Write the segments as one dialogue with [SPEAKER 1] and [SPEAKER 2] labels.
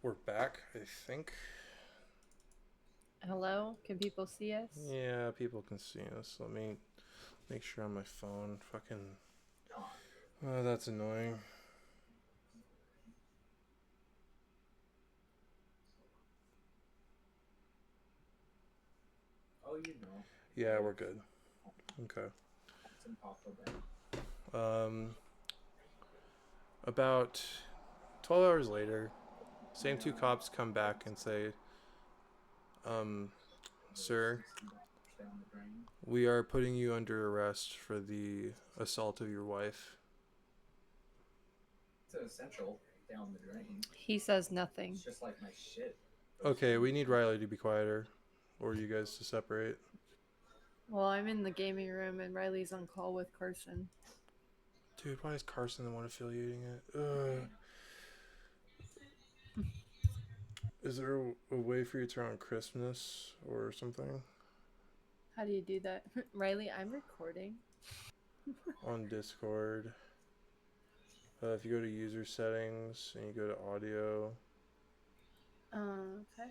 [SPEAKER 1] We're back, I think.
[SPEAKER 2] Hello? Can people see us?
[SPEAKER 1] Yeah, people can see us. Let me make sure on my phone. Fucking. Oh, that's annoying. Yeah, we're good. Okay. Um, about 12 hours later, same two cops come back and say, um, sir, we are putting you under arrest for the assault of your wife.
[SPEAKER 2] He says nothing.
[SPEAKER 1] Okay, we need Riley to be quieter, or you guys to separate.
[SPEAKER 2] Well, I'm in the gaming room and Riley's on call with Carson.
[SPEAKER 1] Dude, why is Carson the one affiliating it? Ugh. Is there a way for you to turn on crispness or something
[SPEAKER 2] How do you do that? Riley, I'm recording.
[SPEAKER 1] on Discord? If you go to user settings and you go to audio,
[SPEAKER 2] Okay.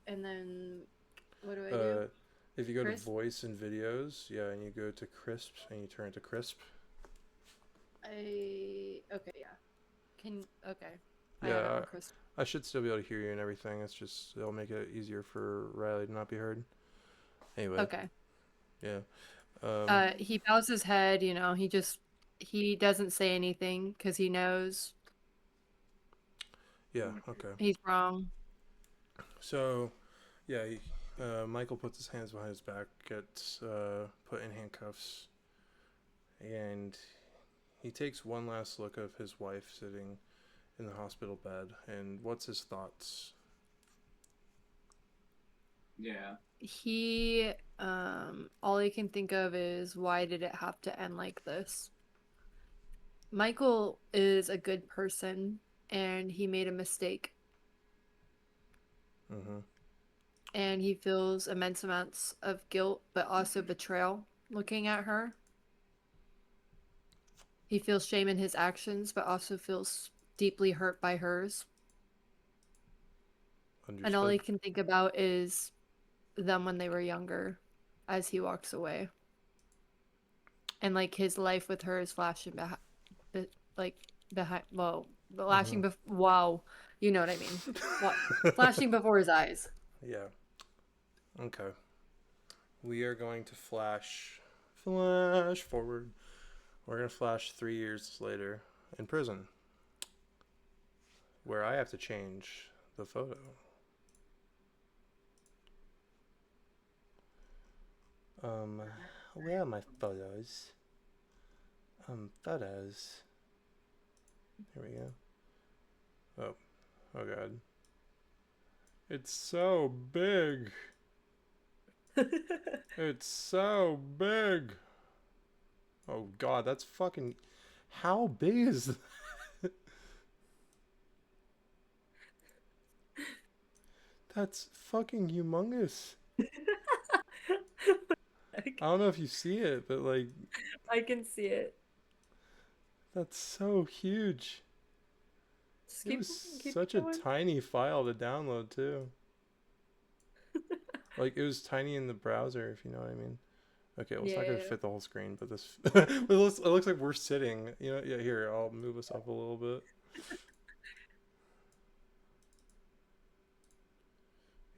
[SPEAKER 2] And then what do I do?
[SPEAKER 1] uh, if you go to
[SPEAKER 2] Chris?
[SPEAKER 1] voice and videos, yeah, and you go to crisp and you turn it to crisp,
[SPEAKER 2] Okay, yeah. Okay. I have it
[SPEAKER 1] yeah,
[SPEAKER 2] on Chris.
[SPEAKER 1] I should still be able to hear you and everything. It's just it'll make it easier for Riley to not be heard. Anyway,
[SPEAKER 2] Okay.
[SPEAKER 1] yeah,
[SPEAKER 2] He bows his head, he doesn't say anything because he knows
[SPEAKER 1] yeah, okay.
[SPEAKER 2] he's wrong.
[SPEAKER 1] So yeah, Michael puts his hands behind his back, gets put in handcuffs, and he takes one last look of his wife sitting in the hospital bed, and what's his thoughts?
[SPEAKER 2] All he can think of is why did it have to end like this? Michael is a good person and he made a mistake
[SPEAKER 1] Mm-hmm.
[SPEAKER 2] and he feels immense amounts of guilt but also betrayal looking at her. He feels shame in his actions but also feels deeply hurt by hers. And all
[SPEAKER 1] Understood.
[SPEAKER 2] he can think about is them when they were younger as he walks away. And like his life with her is flashing behind, like behind, whoa,
[SPEAKER 1] Mm-hmm.
[SPEAKER 2] wow, you know what I mean. What? Flashing before his eyes.
[SPEAKER 1] Yeah. Okay. We are going to flash forward. We're gonna flash 3 years later in prison, where I have to change the photo. Um, where are my photos? Photos. Here we go. Oh, oh god. It's so big. It's so big. Oh god, that's fucking. How big is that's fucking humongous. I don't know if you see it, but like
[SPEAKER 2] I can see it.
[SPEAKER 1] that's so huge.
[SPEAKER 2] Just
[SPEAKER 1] It was
[SPEAKER 2] keep
[SPEAKER 1] such a
[SPEAKER 2] going.
[SPEAKER 1] tiny file to download too. Like it was tiny in the browser, if you know what I mean. Okay, well it's not gonna
[SPEAKER 2] Yeah.
[SPEAKER 1] fit the whole screen, but this it looks like we're sitting. You know, yeah. Here, I'll move us up a little bit.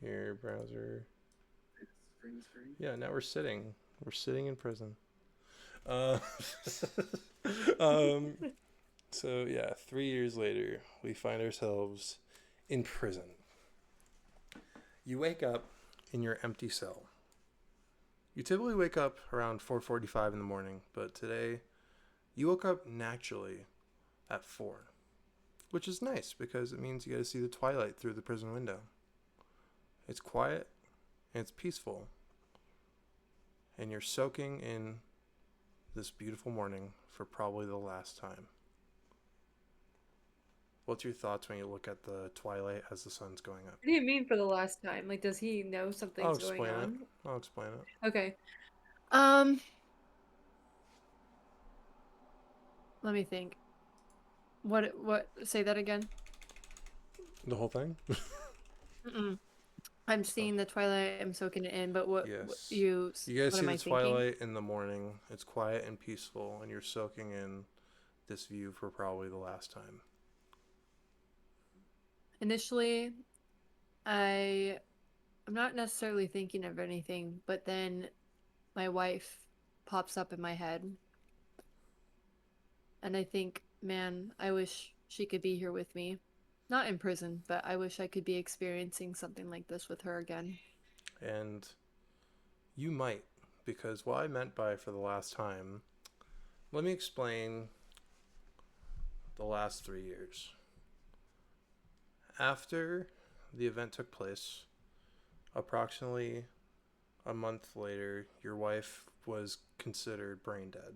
[SPEAKER 1] Here, browser. Yeah, now we're sitting. We're sitting in prison. Uh, um, so yeah, 3 years later, we find ourselves in prison. You wake up in your empty cell. You typically wake up around 4:45 in the morning, but today you woke up naturally at 4, which is nice because it means you get to see the twilight through the prison window. It's quiet and it's peaceful, and you're soaking in this beautiful morning for probably the last time. What's your thoughts when you look at the twilight as the sun's going up?
[SPEAKER 2] What do you mean for the last time? Like, does he know
[SPEAKER 1] I'll
[SPEAKER 2] something's going
[SPEAKER 1] explain it.
[SPEAKER 2] on?
[SPEAKER 1] I'll explain it.
[SPEAKER 2] Okay. Um, Let me think. What? Say that again.
[SPEAKER 1] The whole thing?
[SPEAKER 2] Mm-mm. I'm
[SPEAKER 1] Oh,
[SPEAKER 2] seeing the twilight. I'm soaking it in. But
[SPEAKER 1] yes. You guys
[SPEAKER 2] what
[SPEAKER 1] see
[SPEAKER 2] am
[SPEAKER 1] the
[SPEAKER 2] I thinking?
[SPEAKER 1] twilight in the morning. It's quiet and peaceful, and you're soaking in this view for probably the last time.
[SPEAKER 2] Initially, I I'm not necessarily thinking of anything, but then my wife pops up in my head, and I think, man, I wish she could be here with me. Not in prison, but I wish I could be experiencing something like this with her again.
[SPEAKER 1] And you might, because what I meant by for the last time, let me explain the last 3 years. After the event took place, approximately a month later, your wife was considered brain dead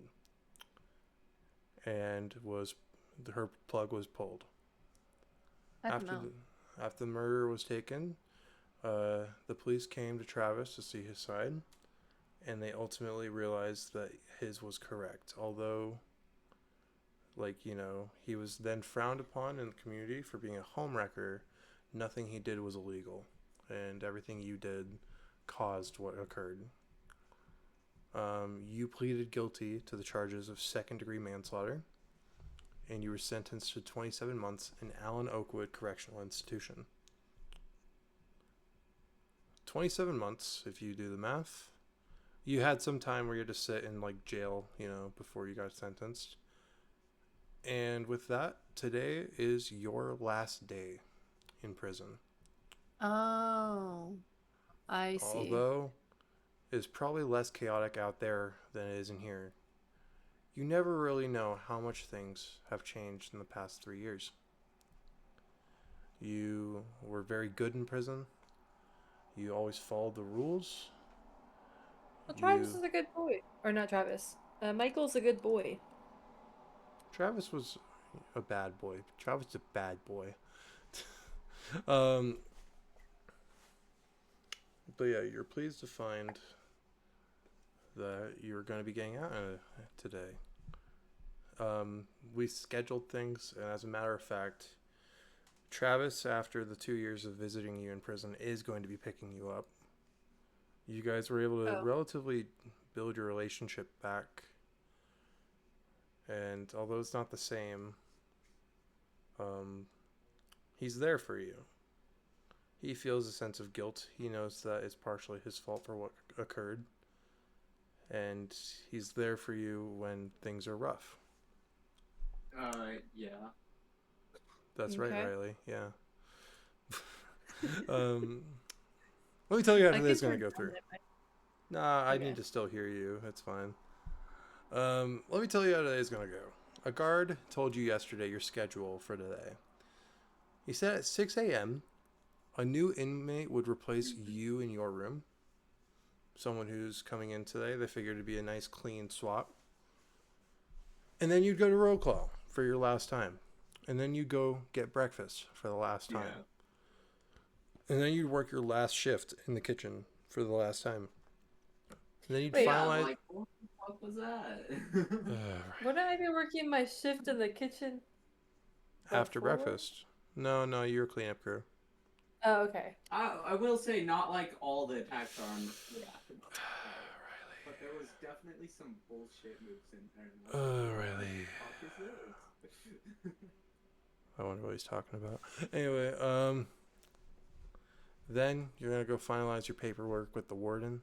[SPEAKER 1] and was her plug was pulled.
[SPEAKER 2] I don't
[SPEAKER 1] After
[SPEAKER 2] know.
[SPEAKER 1] the after the murder was taken, the police came to Travis to see his side, and they ultimately realized that his was correct. Although, he was then frowned upon in the community for being a homewrecker, nothing he did was illegal, and everything you did caused what occurred. You pleaded guilty to the charges of second-degree manslaughter, and you were sentenced to 27 months in Allen Oakwood Correctional Institution. 27 months, if you do the math. You had some time where you had to sit in jail, before you got sentenced. And with that, today is your last day in prison.
[SPEAKER 2] Oh, I see.
[SPEAKER 1] Although it's probably less chaotic out there than it is in here, you never really know how much things have changed in the past 3 years. You were very good in prison. You always followed the rules.
[SPEAKER 2] Well, Travis
[SPEAKER 1] You
[SPEAKER 2] is a good boy. Or not Travis. Michael's a good boy.
[SPEAKER 1] Travis was a bad boy. Travis is a bad boy. um, but yeah, you're pleased to find that you're going to be getting out today. We scheduled things, and as a matter of fact, Travis, after the 2 years of visiting you in prison, is going to be picking you up. You guys were able to
[SPEAKER 2] Oh.
[SPEAKER 1] relatively build your relationship back, and although it's not the same, um, he's there for you. He feels a sense of guilt. He knows that it's partially his fault for what occurred, and he's there for you when things are rough.
[SPEAKER 3] Yeah.
[SPEAKER 1] That's right,
[SPEAKER 2] Okay.
[SPEAKER 1] Riley. Yeah. um, let me tell you how
[SPEAKER 2] I
[SPEAKER 1] today's
[SPEAKER 2] think
[SPEAKER 1] gonna
[SPEAKER 2] we're
[SPEAKER 1] go
[SPEAKER 2] done
[SPEAKER 1] through.
[SPEAKER 2] at
[SPEAKER 1] Nah, I need
[SPEAKER 2] Okay.
[SPEAKER 1] to still hear you. It's fine. Let me tell you how today's gonna go. A guard told you yesterday your schedule for today. He said at 6 a.m. a new inmate would replace you in your room. Someone who's coming in today. They figured it'd be a nice clean swap. And then you'd go to roll call for your last time. And then you'd go get breakfast for the last time.
[SPEAKER 3] Yeah.
[SPEAKER 1] And then you'd work your last shift in the kitchen for the last time. And then you'd
[SPEAKER 2] Wait,
[SPEAKER 3] Yeah,
[SPEAKER 1] finalize.
[SPEAKER 3] like, what the fuck was that?
[SPEAKER 2] wouldn't I be working my shift in the kitchen
[SPEAKER 1] After
[SPEAKER 2] before?
[SPEAKER 1] breakfast. No, no, you're a cleanup crew.
[SPEAKER 2] Oh, okay.
[SPEAKER 3] I will say, not like all the attacks are on the aftermath. But there was definitely some bullshit moves in there. And I was like, what
[SPEAKER 1] Riley.
[SPEAKER 3] the fuck is this?
[SPEAKER 1] I wonder what he's talking about. Anyway, then you're gonna go finalize your paperwork with the warden,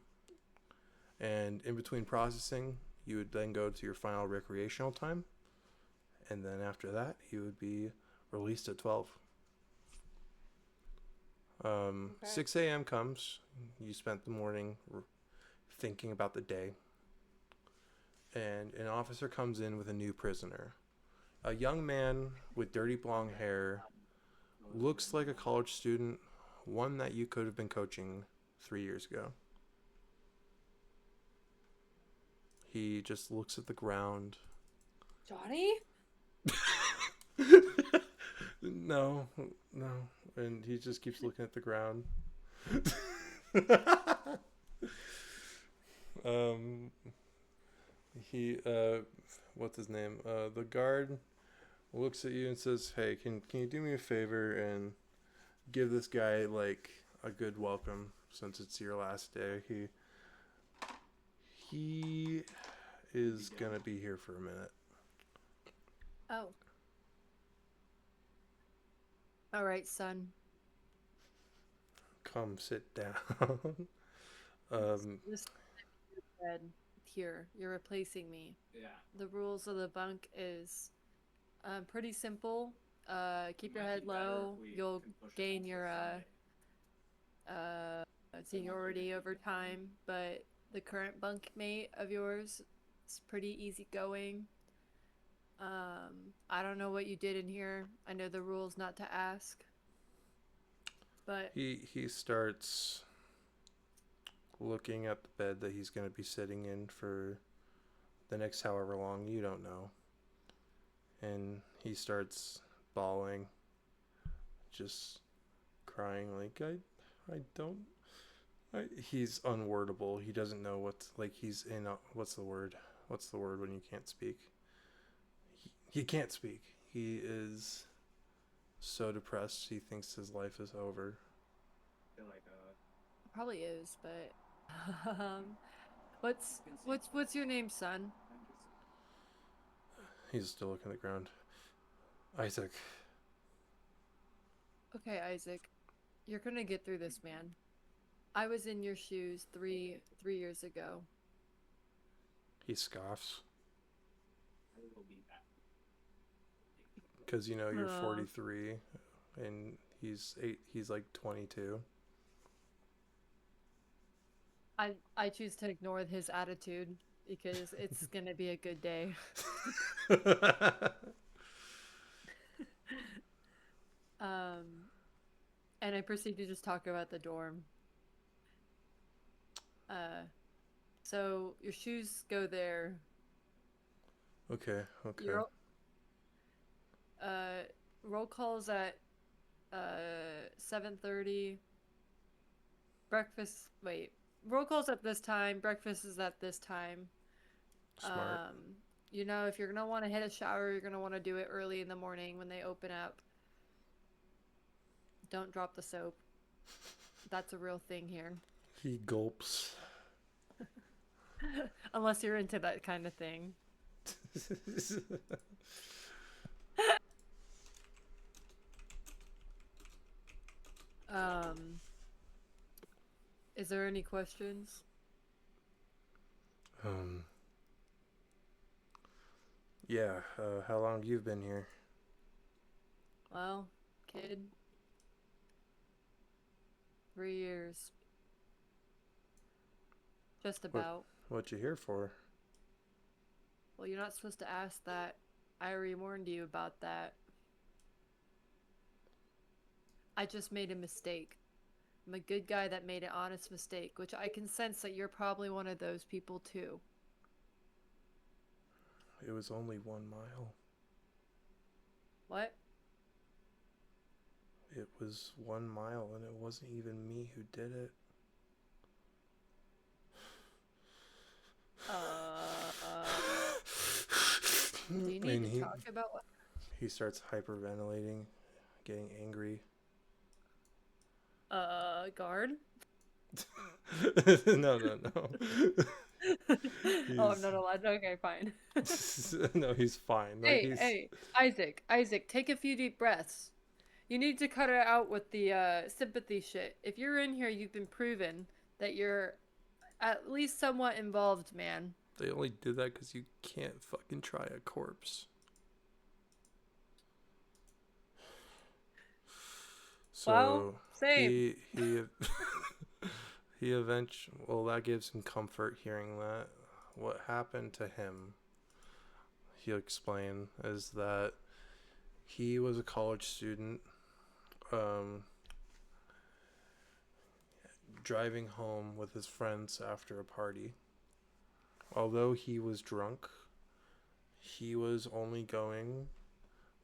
[SPEAKER 1] and in between processing, you would then go to your final recreational time, and then after that, you would be released at 12.
[SPEAKER 2] Okay.
[SPEAKER 1] 6 a.m. comes. You spent the morning thinking about the day, and an officer comes in with a new prisoner. A young man with dirty blonde hair, looks like a college student, one that you could have been coaching 3 years ago. He just looks at the ground.
[SPEAKER 2] Johnny?
[SPEAKER 1] No, no. And he just keeps looking at the ground. um, he, what's his name? The guard looks at you and says, "Hey, can you do me a favor and give this guy like a good welcome since it's your last day? He is gonna be here for a minute."
[SPEAKER 2] Oh. All right, son.
[SPEAKER 1] Come sit down. um,
[SPEAKER 2] This bed here. You're replacing me.
[SPEAKER 3] Yeah.
[SPEAKER 2] The rules of the bunk is pretty simple. Keep your head low. You'll gain your uh, seniority over time, but the current bunkmate of yours is pretty easygoing. I don't know what you did in here. I know the rules not to ask, but
[SPEAKER 1] he starts looking at the bed that he's gonna be sitting in for the next however long, you don't know. And he starts bawling, just crying like I don't. He's unwordable. He doesn't know what's like. He's in. What's the word? What's the word when you can't speak? He can't speak. He is so depressed. He thinks his life is over.
[SPEAKER 3] I feel like
[SPEAKER 2] probably is. But um, what's your name, son?
[SPEAKER 1] He's still looking at the ground. Isaac.
[SPEAKER 2] Okay, Isaac, you're gonna get through this, man. I was in your shoes three years ago.
[SPEAKER 1] He scoffs
[SPEAKER 3] I will be back.
[SPEAKER 1] because you know you're
[SPEAKER 2] Uh,
[SPEAKER 1] 43, and he's eight. He's like 22.
[SPEAKER 2] I choose to ignore his attitude because it's gonna be a good day. Um, and I proceed to just talk about the dorm. Uh, so your shoes go there.
[SPEAKER 1] Okay. Okay.
[SPEAKER 2] Your uh roll calls at 7:30. Breakfast. Wait. Roll calls at this time. Breakfast is at this time.
[SPEAKER 1] Smart.
[SPEAKER 2] You know, if you're gonna want to hit a shower, you're gonna want to do it early in the morning when they open up. Don't drop the soap. That's a real thing here.
[SPEAKER 1] He gulps.
[SPEAKER 2] Unless you're into that kind of thing. Um, is there any questions?
[SPEAKER 1] um. Yeah. How long you've been here?
[SPEAKER 2] Well, kid, 3 years. Just about.
[SPEAKER 1] What you here for?
[SPEAKER 2] Well, you're not supposed to ask that. I already warned you about that. I just made a mistake. I'm a good guy that made an honest mistake, which I can sense that you're probably one of those people too.
[SPEAKER 1] It was only 1 mile.
[SPEAKER 2] What?
[SPEAKER 1] It was 1 mile, and it wasn't even me who did it.
[SPEAKER 2] Do you need
[SPEAKER 1] And
[SPEAKER 2] to talk about what?
[SPEAKER 1] he starts hyperventilating, getting angry.
[SPEAKER 2] Guard?
[SPEAKER 1] No, no, no.
[SPEAKER 2] Oh, I'm not allowed. Okay, fine.
[SPEAKER 1] No, he's fine. Like
[SPEAKER 2] Hey, hey, Isaac, take a few deep breaths. You need to cut it out with the sympathy shit. If you're in here, you've been proven that you're at least somewhat involved, man.
[SPEAKER 1] They only did that because you can't fucking try a corpse. So
[SPEAKER 2] Well, same.
[SPEAKER 1] he he eventually, well, that gives him comfort hearing that. What happened to him, he'll explain, is that he was a college student, um, driving home with his friends after a party. Although he was drunk, he was only going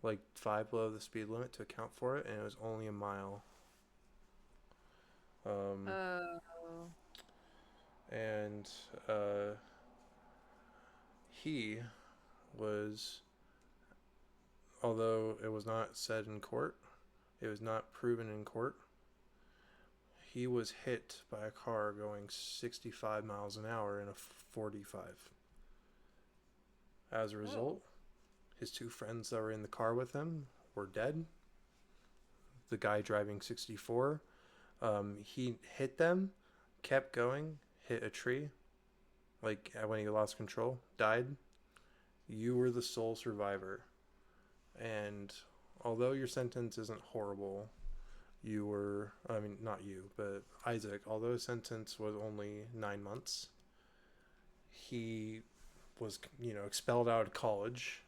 [SPEAKER 1] like 5 below the speed limit to account for it, and it was only a mile. Um,
[SPEAKER 2] Uh,
[SPEAKER 1] and he was although it was not said in court, it was not proven in court. He was hit by a car going 65 miles an hour in a 45. As a result, his two friends that were in the car with him were dead. The guy driving 64, he hit them, kept going, hit a tree, like when he lost control, died. You were the sole survivor. And although your sentence isn't horrible, you were, I mean, not you, but Isaac, although his sentence was only 9 months, he was, expelled out of college.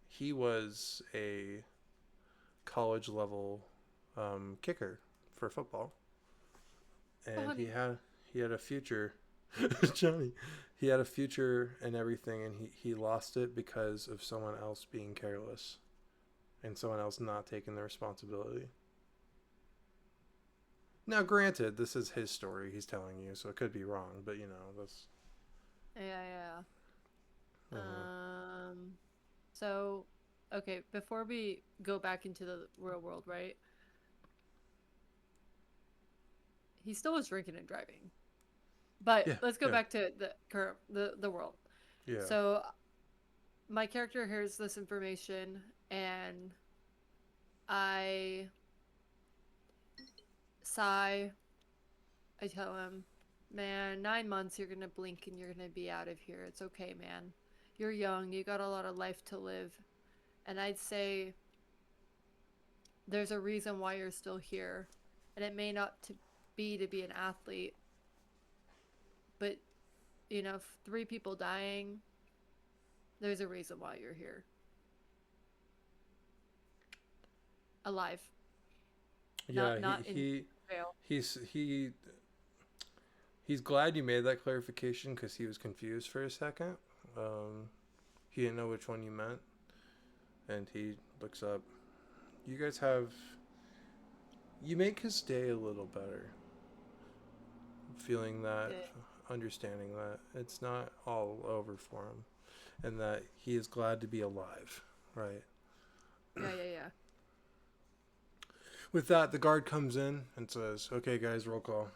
[SPEAKER 1] He was a college level kicker for football, and he had a future. Johnny, he had a future and everything, and he lost it because of someone else being careless and someone else not taking the responsibility. Now, granted, this is his story he's telling you, so it could be wrong, but that's.
[SPEAKER 2] Yeah.
[SPEAKER 1] Uh-huh.
[SPEAKER 2] So, okay, before we go back into the real world, right? He still was drinking and driving. But
[SPEAKER 1] Yeah,
[SPEAKER 2] let's go
[SPEAKER 1] yeah.
[SPEAKER 2] back to the current the world.
[SPEAKER 1] Yeah.
[SPEAKER 2] So my character hears this information and I sigh. I tell him, "Man, 9 months you're gonna blink and you're gonna be out of here. It's okay, man. You're young, you got a lot of life to live." And I'd say there's a reason why you're still here. And it may not to be an athlete, but 3 people dying, there's a reason why you're here. Alive.
[SPEAKER 1] Yeah,
[SPEAKER 2] Not in jail.
[SPEAKER 1] he's glad you made that clarification because he was confused for a second. He didn't know which one you meant, and he looks up. You make his day a little better. Feeling that,
[SPEAKER 2] Good.
[SPEAKER 1] understanding that it's not all over for him, and that he is glad to be alive. Right.
[SPEAKER 2] Yeah.
[SPEAKER 1] With that, the guard comes in and says, "Okay, guys, roll call."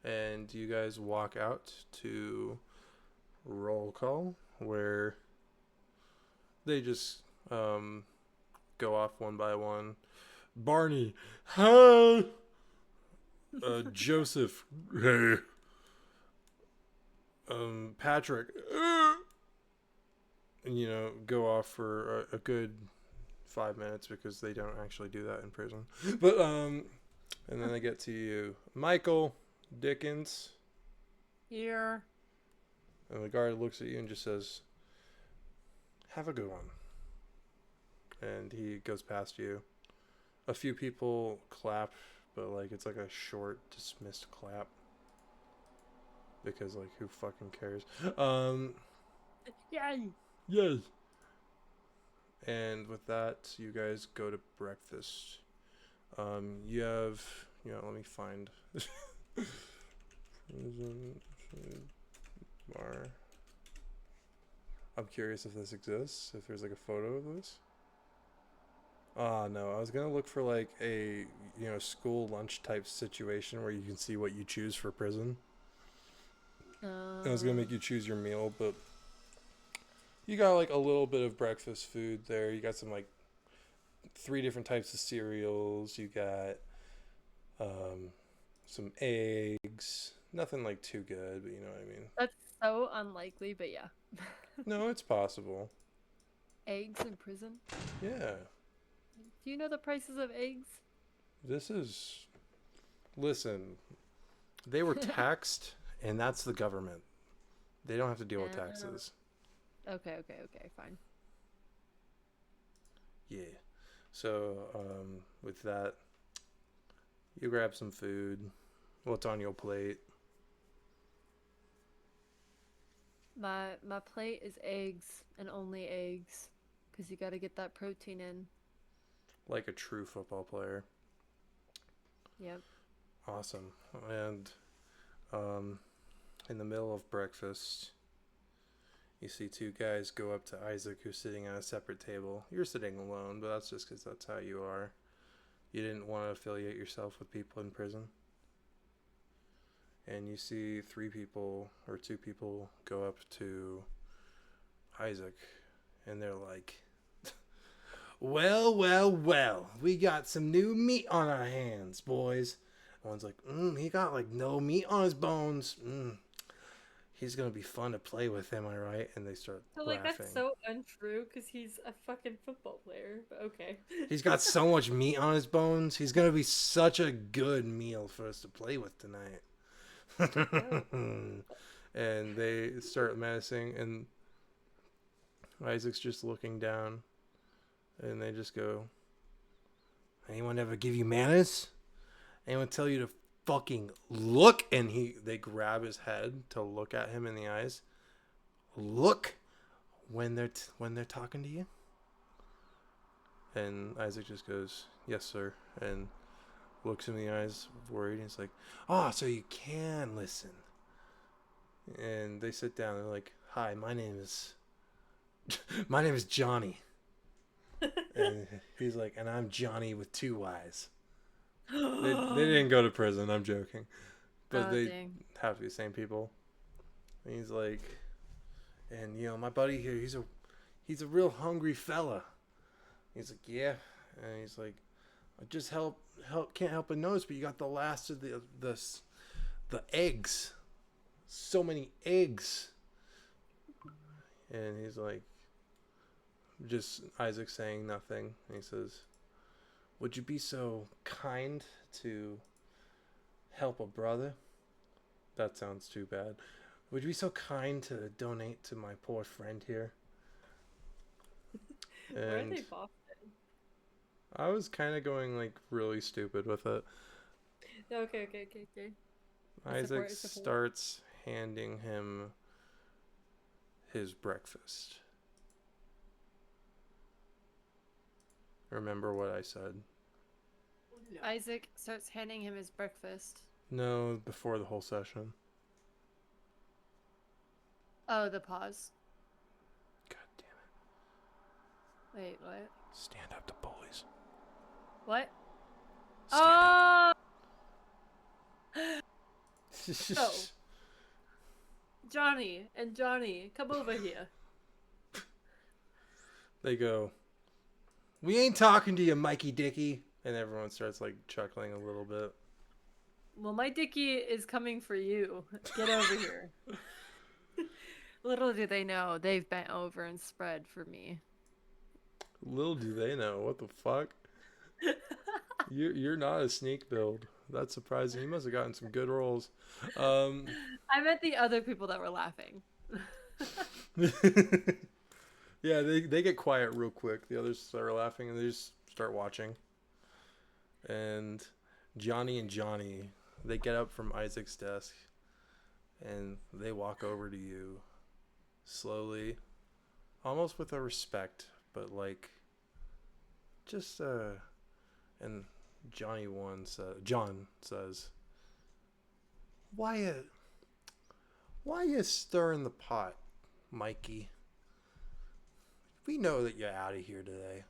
[SPEAKER 1] And you guys walk out to roll call, where they just go off one by one. Barney, huh? Joseph, hey. Patrick, and go off for a good 5 minutes because they don't actually do that in prison. But and then they get to you, Micheal, Dickens,
[SPEAKER 2] Here.
[SPEAKER 1] and the guard looks at you and just says, "Have a good one." And he goes past you. A few people clap, but it's like a short, dismissed clap because who fucking cares?
[SPEAKER 2] Yay!
[SPEAKER 1] Yes. And with that, you guys go to breakfast. You have, let me find prison food bar. I'm curious if this exists, if there's a photo of this. No, I was gonna look for a school lunch type situation where you can see what you choose for prison. And I was gonna make you choose your meal, but you got a little bit of breakfast food there. You got some 3 different types of cereals. You got some eggs. Nothing too good, but you know what I mean.
[SPEAKER 2] That's so unlikely, but yeah.
[SPEAKER 1] No, it's possible.
[SPEAKER 2] Eggs in prison?
[SPEAKER 1] Yeah.
[SPEAKER 2] Do you know the prices of eggs?
[SPEAKER 1] Listen, they were taxed, and that's the government. They don't have to deal with taxes.
[SPEAKER 2] Okay, fine.
[SPEAKER 1] Yeah. So, with that, you grab some food. What's on your plate?
[SPEAKER 2] My plate is eggs and only eggs, because you got to get that protein in.
[SPEAKER 1] Like a true football player.
[SPEAKER 2] Yep.
[SPEAKER 1] Awesome. And in the middle of breakfast, You see two guys go up to Isaac, who's sitting at a separate table. You're sitting alone, but that's just because that's how you are. You didn't want to affiliate yourself with people in prison. And you see two people go up to Isaac, and they're like, well, well, well, we got some new meat on our hands, boys. And one's like, he got like no meat on his bones. He's gonna be fun to play with, am I right? And they start
[SPEAKER 2] So like
[SPEAKER 1] laughing.
[SPEAKER 2] that's so untrue because he's a fucking football player. But okay.
[SPEAKER 1] He's got so much meat on his bones. He's gonna be such a good meal for us to play with tonight. And they start menacing, and Isaac's just looking down, and they just go, anyone ever give you manners? Anyone tell you to fucking look? And they grab his head to look at him in the eyes. Look when they're talking to you. And Isaac just goes, yes, sir, and looks him in the eyes, worried. And he's like, oh, so you can listen. And they sit down. They're like, hi, my name is Johnny. And he's like, and I'm Johnny with two Y's. They didn't go to prison. I'm joking, but they have to be the same people. And he's like, and my buddy here, he's a real hungry fella. He's like, yeah, and he's like, I just can't help but notice, but you got the last of the eggs. So many eggs. And he's like, just Isaac saying nothing. And he says, would you be so kind to help a brother? That sounds too bad. Would you be so kind to donate to my poor friend here?
[SPEAKER 2] Why are they Boston?
[SPEAKER 1] I was kind of going like really stupid with it.
[SPEAKER 2] Okay.
[SPEAKER 1] Isaac starts handing him his breakfast. Remember what I said?
[SPEAKER 3] No.
[SPEAKER 2] Isaac starts handing him his breakfast.
[SPEAKER 1] No, before the whole session.
[SPEAKER 2] Oh, the pause.
[SPEAKER 1] God damn it.
[SPEAKER 2] Wait, what?
[SPEAKER 1] Stand up to bullies.
[SPEAKER 2] What?
[SPEAKER 1] Stand
[SPEAKER 2] Oh!
[SPEAKER 1] up.
[SPEAKER 2] Johnny, come over here.
[SPEAKER 1] They go, we ain't talking to you, Mikey Dicky. And everyone starts like chuckling a little bit.
[SPEAKER 2] Well, my Dickie is coming for you. Get over here. Little do they know, they've bent over and spread for me.
[SPEAKER 1] Little do they know. What the fuck? You're not a sneak build. That's surprising. You must have gotten some good rolls.
[SPEAKER 2] I meant the other people that were laughing.
[SPEAKER 1] Yeah, they get quiet real quick. The others start laughing and they just start watching. And Johnny, they get up from Isaac's desk and they walk over to you slowly, almost with a respect, but like just and John says, why you stirring the pot, Mikey? We know that you're out of here today.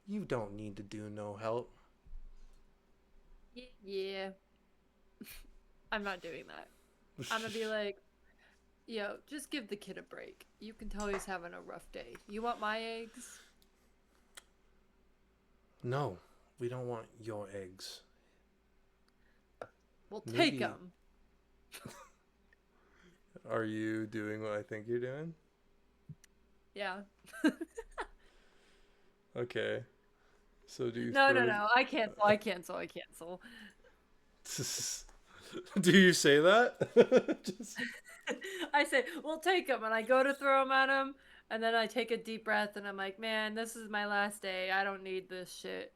[SPEAKER 1] You don't need to do no help.
[SPEAKER 2] Yeah. I'm not doing that. I'm gonna be like, yo, just give the kid a break. You can tell he's having a rough day. You want my eggs?
[SPEAKER 1] No, we don't want your eggs.
[SPEAKER 2] Well,
[SPEAKER 1] Maybe-
[SPEAKER 2] take them.
[SPEAKER 1] Are you doing what I think you're doing?
[SPEAKER 2] Yeah.
[SPEAKER 1] Okay. So do you
[SPEAKER 2] No. I cancel.
[SPEAKER 1] Do you say that? Just...
[SPEAKER 2] I say, well, take them. And I go to throw them at him. And then I take a deep breath and I'm like, man, this is my last day. I don't need this shit.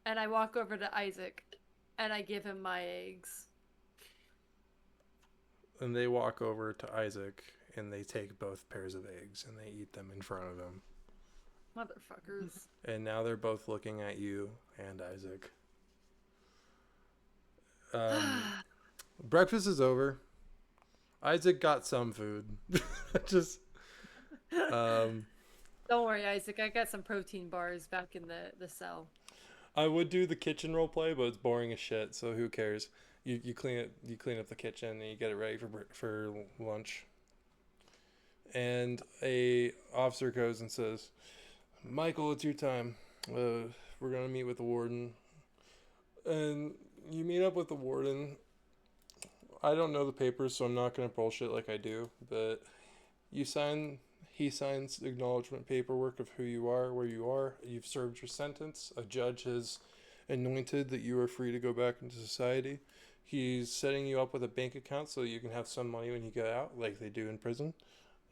[SPEAKER 2] And I walk over to Isaac and I give him my eggs.
[SPEAKER 1] And they walk over to Isaac and they take both pairs of eggs and they eat them in front of him.
[SPEAKER 2] Motherfuckers.
[SPEAKER 1] And now they're both looking at you and Isaac. Breakfast is over. Isaac got some food. Just um,
[SPEAKER 2] Don't worry, Isaac. I got some protein bars back in the cell.
[SPEAKER 1] I would do the kitchen role play, but it's boring as shit. So who cares? You clean it. You clean up the kitchen and you get it ready for lunch. And a officer goes and says, "Michael, it's your time. We're gonna meet with the warden." And you meet up with the warden. I don't know the papers, so I'm not gonna bullshit like I do. But you sign. He signs acknowledgement paperwork of who you are, where you are. You've served your sentence. A judge has anointed that you are free to go back into society. He's setting you up with a bank account so you can have some money when you get out, like they do in prison,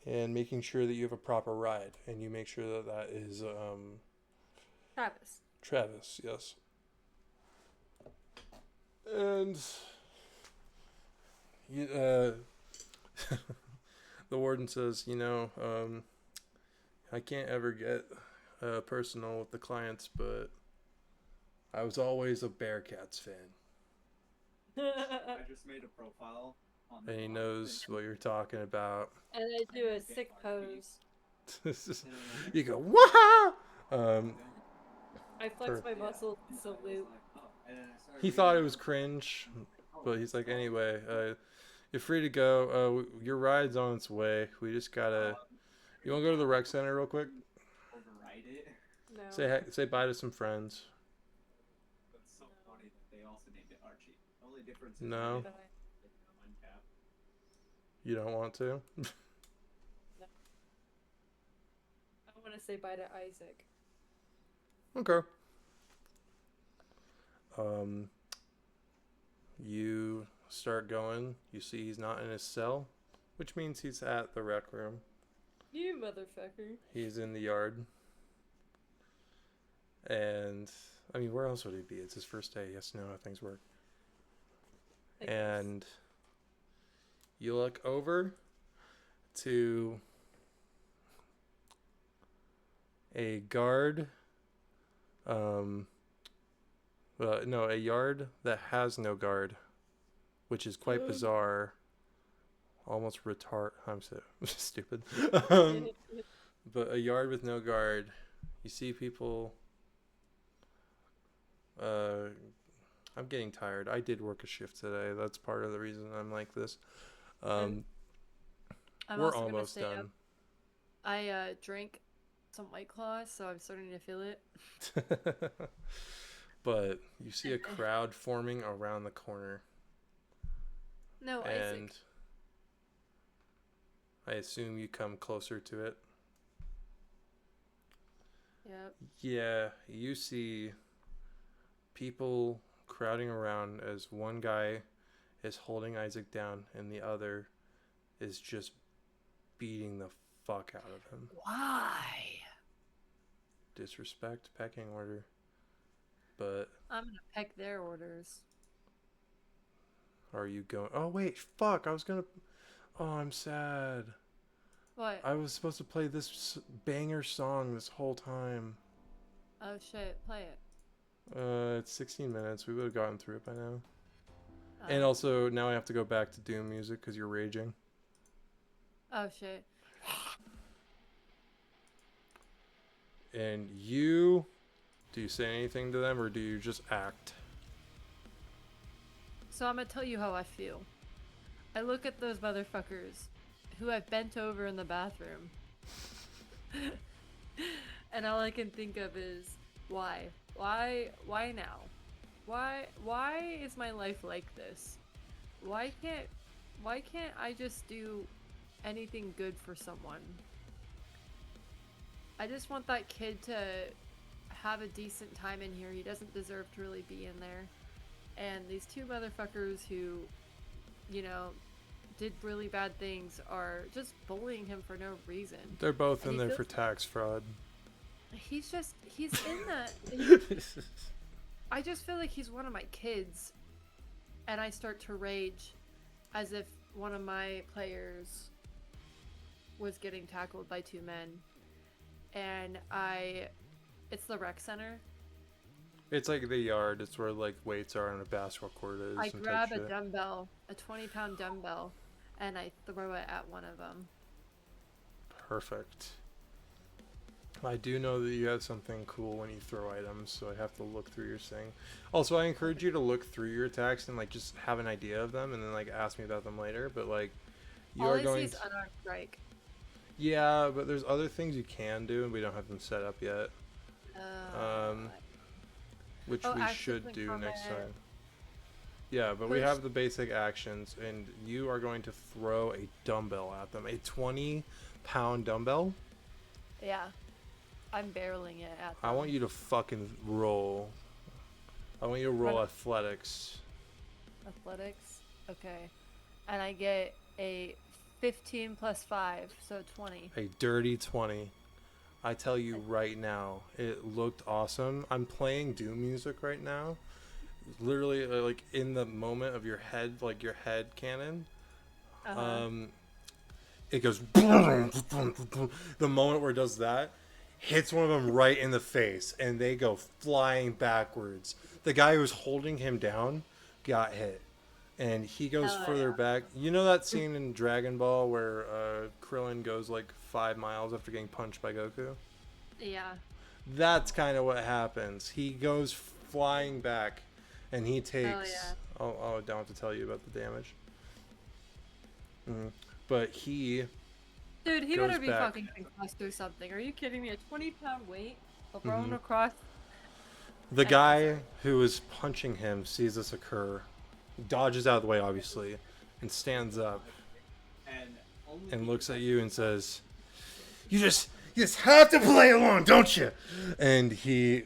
[SPEAKER 1] and making sure that you have a proper ride. And you make sure that that is
[SPEAKER 2] Travis.
[SPEAKER 1] Travis, yes. And you, the warden says, I can't ever get personal with the clients, but I was always a Bearcats fan.
[SPEAKER 3] I just made a profile on the
[SPEAKER 1] And he
[SPEAKER 3] blog
[SPEAKER 1] knows
[SPEAKER 3] thing.
[SPEAKER 1] what you're talking about.
[SPEAKER 2] And I do a sick pose.
[SPEAKER 1] You go, wow!
[SPEAKER 2] I flex my muscles in salute.
[SPEAKER 1] He thought it was cringe, but he's like, anyway, you're free to go. Your ride's on its way. We just gotta. You want to go to the rec center real quick?
[SPEAKER 3] Override it.
[SPEAKER 2] No.
[SPEAKER 1] Say bye to some friends.
[SPEAKER 3] That's so funny that they also named it Archie. The only difference is
[SPEAKER 1] No.
[SPEAKER 2] Bye.
[SPEAKER 3] one cap.
[SPEAKER 1] You don't want to?
[SPEAKER 2] I want to say bye to Isaac.
[SPEAKER 1] Okay. You start going. You see he's not in his cell, which means he's at the rec room.
[SPEAKER 2] You motherfucker.
[SPEAKER 1] He's in the yard. And, I mean, where else would he be? It's his first day. He has to know how things work.
[SPEAKER 2] I guess.
[SPEAKER 1] And you look over to a guard. No, a yard that has no guard, which is quite bizarre. Almost retard. I'm so stupid. But a yard with no guard. You see people. I'm getting tired. I did work a shift today. That's part of the reason I'm like this.
[SPEAKER 2] I'm
[SPEAKER 1] We're
[SPEAKER 2] also gonna
[SPEAKER 1] almost
[SPEAKER 2] stay
[SPEAKER 1] done.
[SPEAKER 2] up. I drank some White Claw, so I'm starting to feel it.
[SPEAKER 1] But you see a crowd forming around the corner.
[SPEAKER 2] No,
[SPEAKER 1] And
[SPEAKER 2] Isaac.
[SPEAKER 1] I assume you come closer to it.
[SPEAKER 2] Yep.
[SPEAKER 1] Yeah, you see people crowding around as one guy is holding Isaac down and the other is just beating the fuck out of him.
[SPEAKER 2] Why?
[SPEAKER 1] Disrespect, pecking order. But
[SPEAKER 2] I'm gonna peck their orders.
[SPEAKER 1] are you going? Oh, wait, fuck. I was gonna. Oh, I'm sad.
[SPEAKER 2] What?
[SPEAKER 1] I was supposed to play this banger song this whole time.
[SPEAKER 2] Oh shit, play it.
[SPEAKER 1] It's 16 minutes. We would have gotten through it by now. And also, now I have to go back to Doom music because you're raging.
[SPEAKER 2] Oh shit.
[SPEAKER 1] And you. Do you say anything to them or do you just act?
[SPEAKER 2] So I'm gonna tell you how I feel. I look at those motherfuckers who I've bent over in the bathroom. And all I can think of is why? Why now? Why is my life like this? Why can't I just do anything good for someone? I just want that kid to have a decent time in here. He doesn't deserve to really be in there. And these two motherfuckers who, did really bad things are just bullying him for no reason.
[SPEAKER 1] They're both
[SPEAKER 2] And
[SPEAKER 1] in
[SPEAKER 2] he
[SPEAKER 1] there for
[SPEAKER 2] feels-
[SPEAKER 1] tax fraud.
[SPEAKER 2] He's in that. I just feel like he's one of my kids. And I start to rage as if one of my players was getting tackled by two men. And it's the rec center.
[SPEAKER 1] It's like the yard. It's where like weights are and a basketball court is.
[SPEAKER 2] I
[SPEAKER 1] and type
[SPEAKER 2] grab a
[SPEAKER 1] shit.
[SPEAKER 2] dumbbell, a 20-pound dumbbell, and I throw it at one of them.
[SPEAKER 1] Perfect. I do know that you have something cool when you throw items, so I have to look through your thing. Also, I encourage you to look through your attacks and like just have an idea of them, and then like ask me about them later. But like, you
[SPEAKER 2] All
[SPEAKER 1] are
[SPEAKER 2] I see
[SPEAKER 1] going.
[SPEAKER 2] is unarmed strike.
[SPEAKER 1] Yeah, but there's other things you can do, and we don't have them set up yet. Um, which we should
[SPEAKER 2] actions in
[SPEAKER 1] do next
[SPEAKER 2] combat.
[SPEAKER 1] time. Yeah, but we
[SPEAKER 2] Push.
[SPEAKER 1] have the basic actions, and you are going to throw a dumbbell at them. A 20-pound dumbbell.
[SPEAKER 2] Yeah. I'm barreling it at them.
[SPEAKER 1] I want you to fucking roll. I want you to roll athletics.
[SPEAKER 2] Athletics? Okay. And I get a 15 plus 5, so 20.
[SPEAKER 1] A dirty 20. I tell you right now, it looked awesome. I'm playing Doom music right now. Literally, like in the moment of your head, like your head cannon. It goes. The moment where it does that, hits one of them right in the face, and they go flying backwards. The guy who was holding him down got hit, and he goes further back. You know that scene in Dragon Ball where Krillin goes like 5 miles after getting punched by Goku?
[SPEAKER 2] Yeah.
[SPEAKER 1] That's kind of what happens. He goes flying back, and he takes. I don't have to tell you about the damage. But he.
[SPEAKER 2] Dude, he
[SPEAKER 1] goes
[SPEAKER 2] better be
[SPEAKER 1] back.
[SPEAKER 2] fucking concussed or something. Are you kidding me? A 20-pound weight thrown across.
[SPEAKER 1] The guy who was punching him sees this occur, dodges out of the way, obviously, and stands up and looks at you and says, You just have to play along, don't you?" And he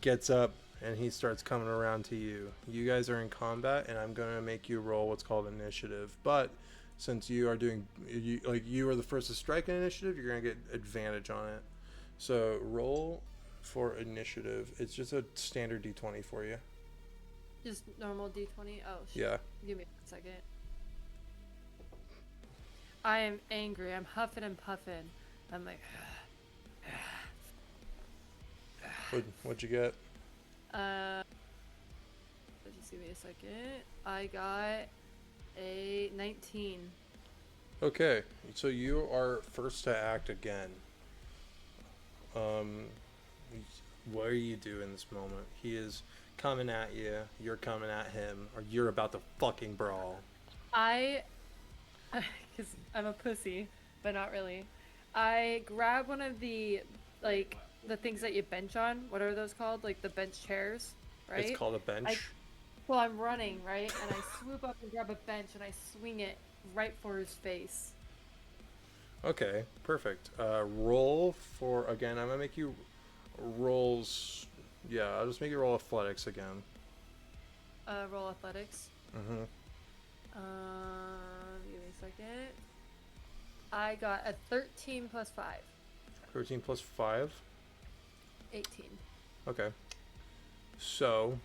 [SPEAKER 1] gets up and he starts coming around to you. You guys are in combat, and I'm going to make you roll what's called initiative. But since you are you are the first to strike an initiative, you're going to get advantage on it. So roll for initiative. It's just a standard D20 for you.
[SPEAKER 2] Just normal D20? Oh, shit.
[SPEAKER 1] Yeah.
[SPEAKER 2] Give me a second. I am angry. I'm huffing and puffing. I'm like...
[SPEAKER 1] What'd you get?
[SPEAKER 2] Just give me a second. I got a 19.
[SPEAKER 1] Okay, so you are first to act again. What are you doing in this moment? He is coming at you, you're coming at him, or you're about to fucking brawl.
[SPEAKER 2] Because I'm a pussy, but not really. I grab one of the, like, the things that you bench on. What are those called? Like the bench chairs, right?
[SPEAKER 1] It's called a bench.
[SPEAKER 2] Well, I'm running, right? And I swoop up and grab a bench and I swing it right for his face.
[SPEAKER 1] Okay, perfect. Roll for, again, I'm going to make you rolls. Yeah, I'll just make you roll athletics again.
[SPEAKER 2] Roll athletics.
[SPEAKER 1] Mm-hmm.
[SPEAKER 2] Give me a second. I got a 13 plus 5.
[SPEAKER 1] 13 plus 5?
[SPEAKER 2] 18.
[SPEAKER 1] Okay. So,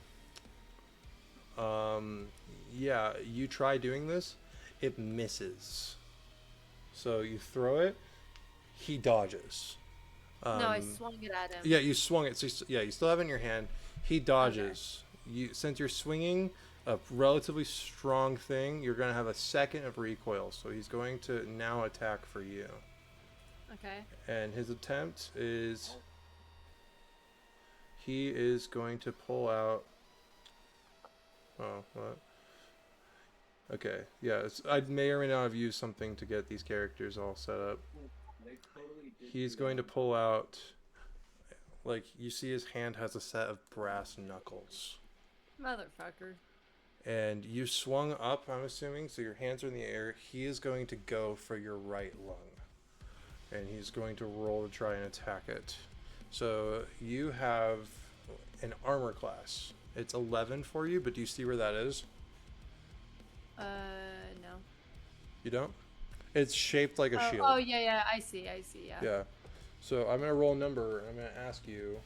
[SPEAKER 1] yeah, you try doing this, it misses. So you throw it, he dodges.
[SPEAKER 2] No, I swung it at him.
[SPEAKER 1] Yeah, you swung it. So you still have it in your hand. He dodges. Okay. Since you're swinging a relatively strong thing, you're going to have a second of recoil. So he's going to now attack for you.
[SPEAKER 2] Okay.
[SPEAKER 1] And his attempt is... He is going to pull out... Oh, what? Okay, yeah, I may or may not have used something to get these characters all set up. He's going to pull out... Like, you see his hand has a set of brass knuckles.
[SPEAKER 2] Motherfucker.
[SPEAKER 1] And you swung up, I'm assuming, so your hands are in the air. He is going to go for your right lung. And he's going to roll to try and attack it. So you have an armor class. It's 11 for you, but do you see where that is?
[SPEAKER 2] No.
[SPEAKER 1] You don't? It's shaped like a shield.
[SPEAKER 2] Oh, yeah, I see, yeah.
[SPEAKER 1] Yeah. So I'm going to roll a number, and I'm going to ask you,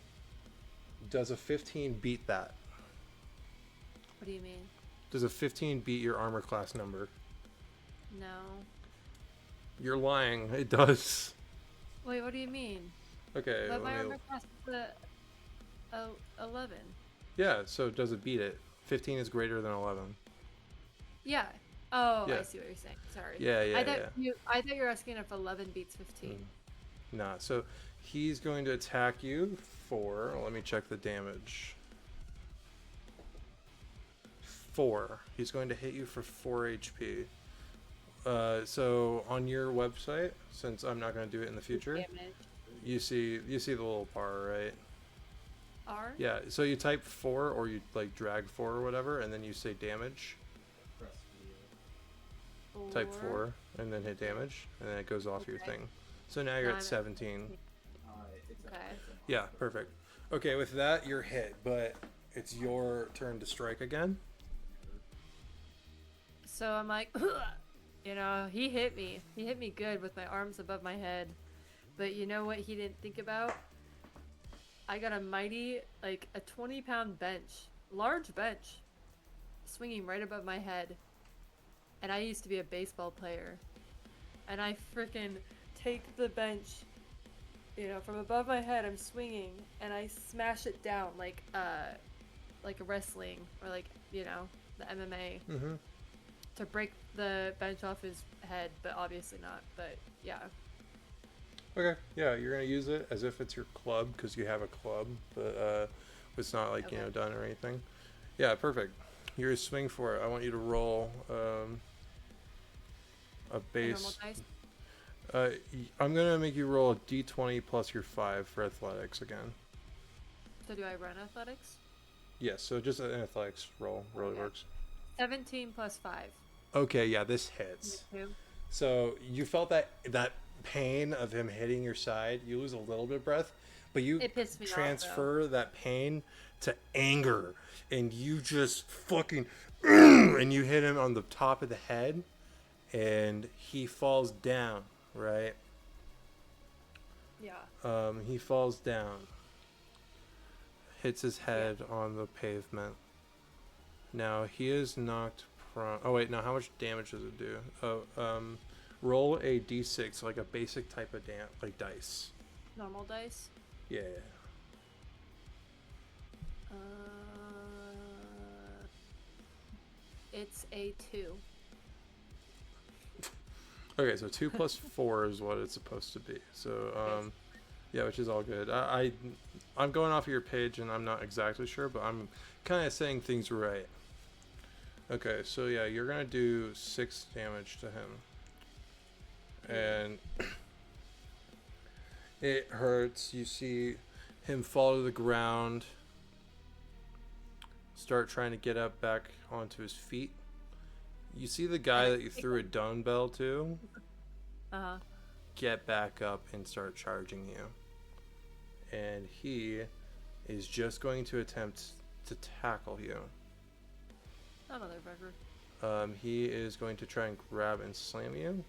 [SPEAKER 1] does a 15 beat that?
[SPEAKER 2] What do you mean?
[SPEAKER 1] Does a 15 beat your armor class number?
[SPEAKER 2] No.
[SPEAKER 1] You're lying. It does.
[SPEAKER 2] Wait, what do you mean?
[SPEAKER 1] Okay.
[SPEAKER 2] But my armor class is 11.
[SPEAKER 1] Yeah, so does it beat it? 15 is greater than 11.
[SPEAKER 2] Yeah. Oh,
[SPEAKER 1] Yeah.
[SPEAKER 2] I see what you're saying. Sorry.
[SPEAKER 1] Yeah, yeah,
[SPEAKER 2] I thought you were asking if 11 beats 15.
[SPEAKER 1] Nah, so he's going to attack you for. Let me check the damage. 4. He's going to hit you for 4 HP. So on your website, since I'm not going to do it in the future,
[SPEAKER 2] Damage.
[SPEAKER 1] you see the little bar, right?
[SPEAKER 2] R?
[SPEAKER 1] Yeah. So you type 4 or you like drag 4 or whatever, and then you say damage.
[SPEAKER 3] Press V.
[SPEAKER 1] Type 4 and then hit damage, and then it goes off your
[SPEAKER 2] Okay.
[SPEAKER 1] thing. So now you're
[SPEAKER 2] Now
[SPEAKER 1] at
[SPEAKER 2] I'm at
[SPEAKER 1] 17.
[SPEAKER 3] It's
[SPEAKER 2] Okay.
[SPEAKER 1] Yeah, perfect. Okay, with that you're hit, but it's your turn to strike again.
[SPEAKER 2] So I'm like, you know, he hit me. He hit me good with my arms above my head. But you know what he didn't think about? I got a mighty, like a 20-pound bench, large bench, swinging right above my head. And I used to be a baseball player. And I freaking take the bench, you know, from above my head, I'm swinging, and I smash it down like a wrestling or like, you know, the MMA.
[SPEAKER 1] Mm-hmm.
[SPEAKER 2] To break the bench off his head, but obviously not. But yeah.
[SPEAKER 1] Okay, yeah, you're gonna use it as if it's your club because you have a club, but it's not like you know done or anything. Yeah, perfect. You're gonna swing for it. I want you to roll a base. I'm gonna make you roll a d20 plus your 5 for athletics again.
[SPEAKER 2] So do I run athletics?
[SPEAKER 1] Yes, so just an athletics roll really works.
[SPEAKER 2] 17 plus 5.
[SPEAKER 1] Okay, yeah, this hits. So you felt that pain of him hitting your side. You lose a little bit of breath, but you
[SPEAKER 2] It pissed me off,
[SPEAKER 1] transfer that pain to anger, and you just fucking and you hit him on the top of the head, and he falls down. Right?
[SPEAKER 2] Yeah.
[SPEAKER 1] He falls down, hits his head on the pavement. Now he is knocked prone. Oh wait, now how much damage does it do? Roll a d6, like a basic type of like dice.
[SPEAKER 2] Normal dice.
[SPEAKER 1] Yeah.
[SPEAKER 2] It's a 2.
[SPEAKER 1] Okay, so 2 plus 4 is what it's supposed to be. So yeah, which is all good. I'm going off of your page and I'm not exactly sure, but I'm kind of saying things right. Okay, so yeah, you're gonna do 6 damage to him. And it hurts. You see him fall to the ground, start trying to get up back onto his feet. You see the guy that you threw a dumbbell to get back up and start charging you. And he is just going to attempt to tackle you.
[SPEAKER 2] Oh, motherfucker.
[SPEAKER 1] He is going to try and grab and slam you.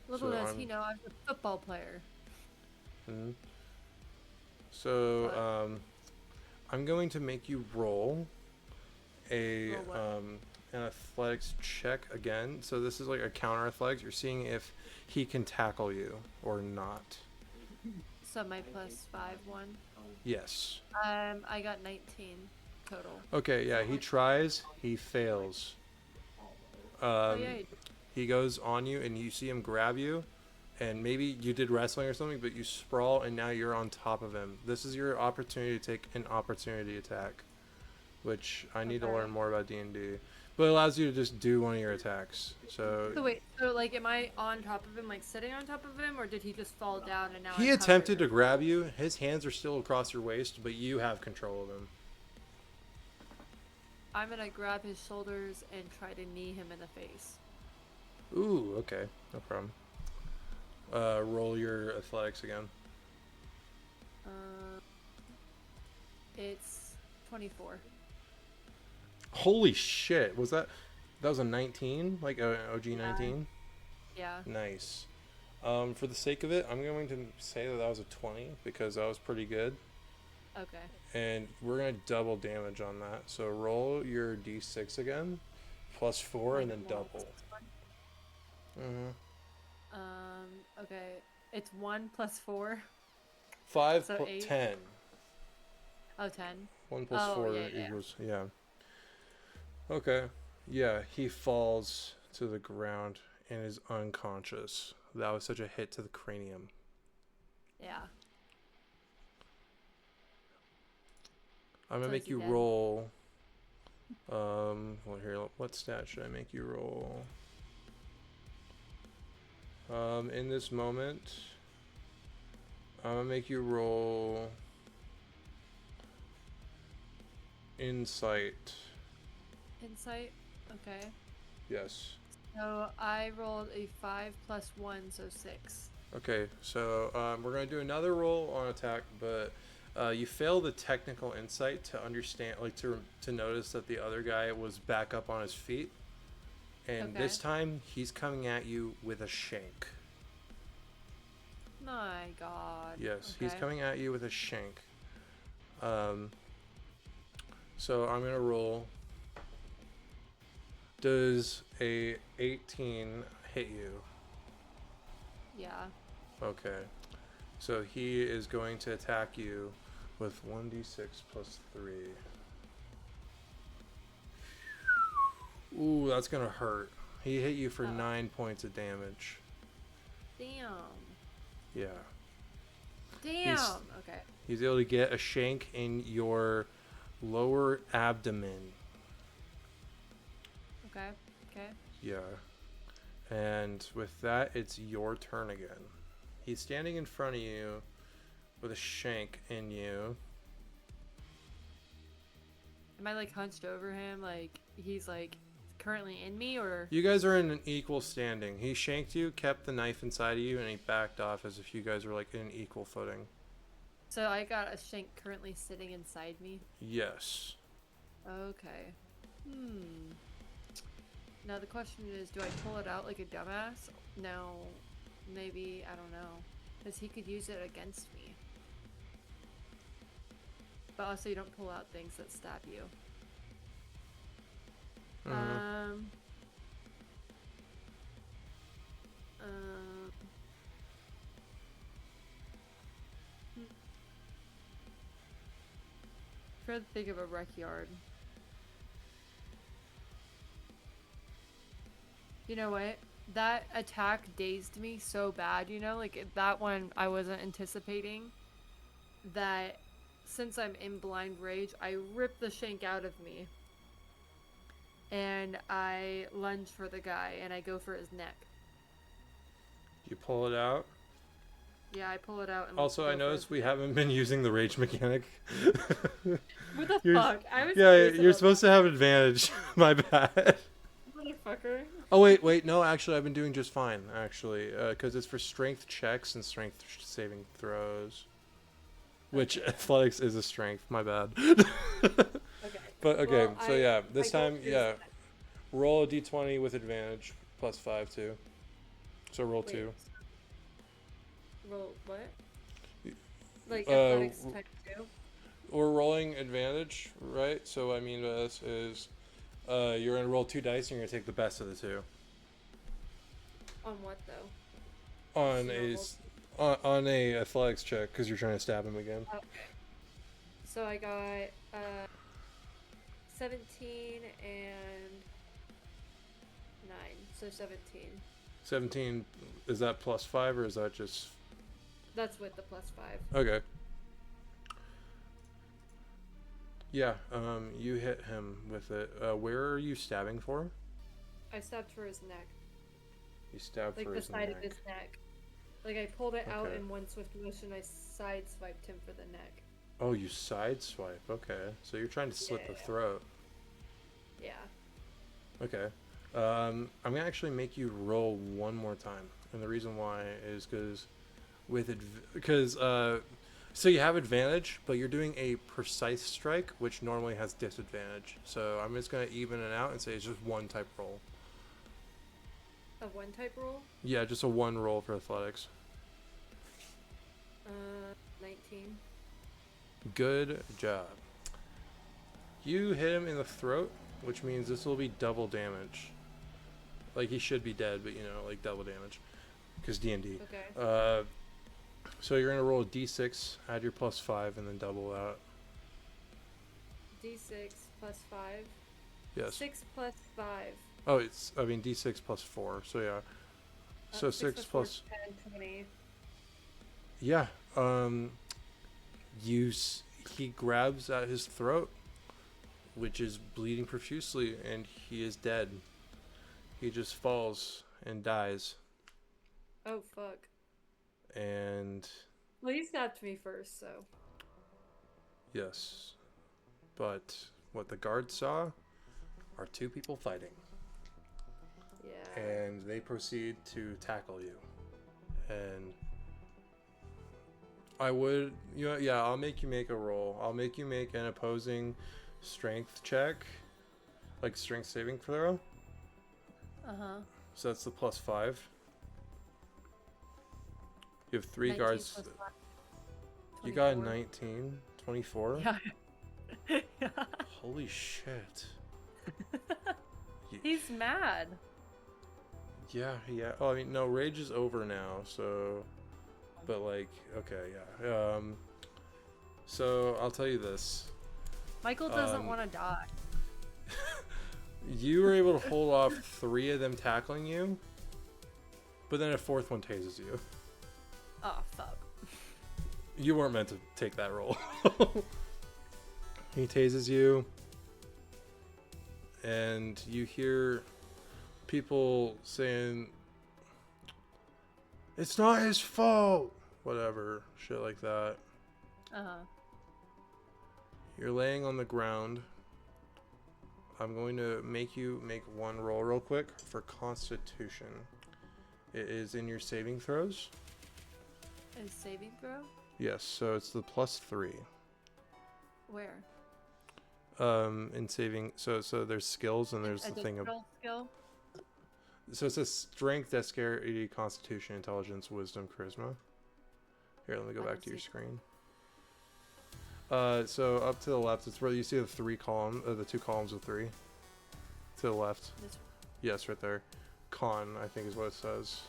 [SPEAKER 2] Little does he know I'm a football player.
[SPEAKER 1] Mm-hmm. So, I'm going to make you roll an athletics check again. So this is like a counter athletics. You're seeing if he can tackle you or not.
[SPEAKER 2] So my plus 5 1.
[SPEAKER 1] Yes.
[SPEAKER 2] I got 19 total.
[SPEAKER 1] Okay, yeah, he tries, he fails. He goes on you and you see him grab you, and maybe you did wrestling or something, but you sprawl and now you're on top of him. This is your opportunity to take an opportunity attack, which I need to learn more about D&D. But it allows you to just do one of your attacks. So
[SPEAKER 2] wait, so like am I on top of him, like sitting on top of him, or did he just fall down and now
[SPEAKER 1] he attempted to grab you. His hands are still across your waist, but you have control of him.
[SPEAKER 2] I'm gonna grab his shoulders and try to knee him in the face.
[SPEAKER 1] Ooh, okay. No problem. Roll your athletics again.
[SPEAKER 2] It's 24.
[SPEAKER 1] Holy shit. That was a 19? Like a OG 19?
[SPEAKER 2] Yeah.
[SPEAKER 1] Nice. For the sake of it, I'm going to say that was a 20 because that was pretty good.
[SPEAKER 2] Okay.
[SPEAKER 1] And we're going to double damage on that. So roll your d6 again, plus 4, and then double.
[SPEAKER 2] Okay. It's 1 plus 4.
[SPEAKER 1] 5
[SPEAKER 2] So
[SPEAKER 1] plus
[SPEAKER 2] 8.
[SPEAKER 1] 10.
[SPEAKER 2] Oh, 10.
[SPEAKER 1] 1 plus 4 equals, yeah. Okay. Yeah, he falls to the ground and is unconscious. That was such a hit to the cranium.
[SPEAKER 2] Yeah.
[SPEAKER 1] I'm gonna
[SPEAKER 2] So is
[SPEAKER 1] make
[SPEAKER 2] he
[SPEAKER 1] you
[SPEAKER 2] dead?
[SPEAKER 1] roll. Well, here, what stat should I make you roll? In this moment, I'm gonna make you roll insight.
[SPEAKER 2] Insight. Okay.
[SPEAKER 1] Yes.
[SPEAKER 2] So I rolled a 5 plus 1, so 6.
[SPEAKER 1] Okay, so we're gonna do another roll on attack, but you fail the technical insight to understand, like to notice that the other guy was back up on his feet, and
[SPEAKER 2] Okay.
[SPEAKER 1] this time he's coming at you with a shank.
[SPEAKER 2] My God.
[SPEAKER 1] Yes,
[SPEAKER 2] Okay.
[SPEAKER 1] he's coming at you with a shank. So I'm gonna roll. Does a 18 hit you?
[SPEAKER 2] Yeah.
[SPEAKER 1] Okay. So he is going to attack you with 1d6 plus 3. Ooh, that's gonna hurt. He hit you for 9 points of damage.
[SPEAKER 2] Damn.
[SPEAKER 1] Yeah.
[SPEAKER 2] Damn. Okay.
[SPEAKER 1] He's able to get a shank in your lower abdomen.
[SPEAKER 2] Okay. Okay.
[SPEAKER 1] Yeah. And with that, it's your turn again. He's standing in front of you with a shank in you.
[SPEAKER 2] Am I like hunched over him? Like he's like currently in me, or?
[SPEAKER 1] You guys are in an equal standing. He shanked you, kept the knife inside of you, and he backed off as if you guys were like in an equal footing.
[SPEAKER 2] So I got a shank currently sitting inside me.
[SPEAKER 1] Yes.
[SPEAKER 2] Okay. Now the question is, do I pull it out like a dumbass? No. Maybe, I don't know. Because he could use it against me. But also you don't pull out things that stab you.
[SPEAKER 1] Mhm.
[SPEAKER 2] Trying to think of a rec yard. You know what? That attack dazed me so bad, you know? Like, that one I wasn't anticipating. That since I'm in blind rage, I rip the shank out of me. And I lunge for the guy, and I go for his neck.
[SPEAKER 1] You pull it out.
[SPEAKER 2] Yeah, I pull it out. And
[SPEAKER 1] Also, I
[SPEAKER 2] go for
[SPEAKER 1] noticed
[SPEAKER 2] his
[SPEAKER 1] we
[SPEAKER 2] neck.
[SPEAKER 1] haven't been using the rage mechanic.
[SPEAKER 2] What the
[SPEAKER 1] You're-
[SPEAKER 2] fuck? I was
[SPEAKER 1] Yeah,
[SPEAKER 2] curious
[SPEAKER 1] you're
[SPEAKER 2] about
[SPEAKER 1] supposed to have advantage. My bad.
[SPEAKER 2] that. Motherfucker.
[SPEAKER 1] Oh wait, no. Actually, I've been doing just fine. Actually, because it's for strength checks and strength saving throws, which athletics is a strength. My bad.
[SPEAKER 2] Okay.
[SPEAKER 1] But okay,
[SPEAKER 2] Well,
[SPEAKER 1] so yeah, this
[SPEAKER 2] I go
[SPEAKER 1] time,
[SPEAKER 2] for his
[SPEAKER 1] yeah,
[SPEAKER 2] neck.
[SPEAKER 1] roll a d20 with advantage, plus 5 too. So roll
[SPEAKER 2] Wait,
[SPEAKER 1] 2.
[SPEAKER 2] roll what? Like
[SPEAKER 1] Uh,
[SPEAKER 2] athletics type 2?
[SPEAKER 1] We're rolling advantage, right? So I mean, this is, you're gonna roll 2 dice and you're gonna take the best of the 2
[SPEAKER 2] On what though?
[SPEAKER 1] on
[SPEAKER 2] Just
[SPEAKER 1] a
[SPEAKER 2] normal?
[SPEAKER 1] on a athletics check because you're trying to stab him again.
[SPEAKER 2] Okay. So I got 17 and 9. So 17.
[SPEAKER 1] 17, is that plus 5 or is that just
[SPEAKER 2] That's with the plus 5.
[SPEAKER 1] okay? Yeah, you hit him with it. Where are you stabbing for?
[SPEAKER 2] I stabbed for his neck.
[SPEAKER 1] You stabbed
[SPEAKER 2] Like
[SPEAKER 1] for
[SPEAKER 2] the
[SPEAKER 1] his
[SPEAKER 2] side
[SPEAKER 1] neck.
[SPEAKER 2] of his neck. Like I pulled it out
[SPEAKER 1] Okay.
[SPEAKER 2] in one swift motion. I sideswiped him for the neck.
[SPEAKER 1] Oh, you side swipe. Okay, so you're trying to slit the
[SPEAKER 2] Yeah.
[SPEAKER 1] throat.
[SPEAKER 2] Yeah.
[SPEAKER 1] Okay. I'm gonna actually make you roll one more time, and the reason why is so you have advantage, but you're doing a precise strike, which normally has disadvantage. So I'm just gonna even it out and say it's just one type roll.
[SPEAKER 2] A one type roll?
[SPEAKER 1] Yeah, just a one roll for athletics.
[SPEAKER 2] 19.
[SPEAKER 1] Good job. You hit him in the throat, which means this will be double damage. Like he should be dead, but you know, like double damage, because D&D.
[SPEAKER 2] Okay.
[SPEAKER 1] So you're gonna roll a d6, add your plus 5, and then double out.
[SPEAKER 2] D6 plus 5.
[SPEAKER 1] Yes.
[SPEAKER 2] 6 plus 5.
[SPEAKER 1] Oh, it's, I mean, D6 plus 4. So, yeah. So 6
[SPEAKER 2] 4
[SPEAKER 1] plus...
[SPEAKER 2] 10, 20.
[SPEAKER 1] Yeah. He grabs at his throat, which is bleeding profusely, and he is dead. He just falls and dies.
[SPEAKER 2] Oh, fuck.
[SPEAKER 1] And
[SPEAKER 2] Well, he stabbed me first, so.
[SPEAKER 1] yes, but what the guards saw are two people fighting,
[SPEAKER 2] Yeah.
[SPEAKER 1] and they proceed to tackle you. And I would, yeah, I'll make you make a roll. I'll make you make an opposing strength check, like strength saving throw.
[SPEAKER 2] Uh-huh.
[SPEAKER 1] So that's the +5. You have 3
[SPEAKER 2] 19
[SPEAKER 1] guards.
[SPEAKER 2] plus 5,
[SPEAKER 1] You got a
[SPEAKER 2] 24.
[SPEAKER 1] 19, 24.
[SPEAKER 2] Yeah.
[SPEAKER 1] Holy shit.
[SPEAKER 2] He's mad.
[SPEAKER 1] Yeah. Oh, I mean, no, rage is over now, so... But, like, okay, yeah. So, I'll tell you this.
[SPEAKER 2] Michael doesn't want to die.
[SPEAKER 1] You were able to hold off 3 of them tackling you, but then a 4th one tases you.
[SPEAKER 2] Oh, fuck.
[SPEAKER 1] You weren't meant to take that roll. He tases you, and you hear people saying, "It's not his fault," whatever, shit like that.
[SPEAKER 2] Uh-huh.
[SPEAKER 1] You're laying on the ground. I'm going to make you make one roll real quick for Constitution. It is in your saving throws.
[SPEAKER 2] Is saving throw?
[SPEAKER 1] Yes, so it's the +3.
[SPEAKER 2] Where?
[SPEAKER 1] In saving, so there's skills and there's the thing of.
[SPEAKER 2] Skill?
[SPEAKER 1] So it's a strength, dexterity, constitution, intelligence, wisdom, charisma. Here, let me go back to your screen. So up to the left, it's where you see the 2 columns of 3. To the left.
[SPEAKER 2] This.
[SPEAKER 1] Yes, right there. Con, I think is what it says.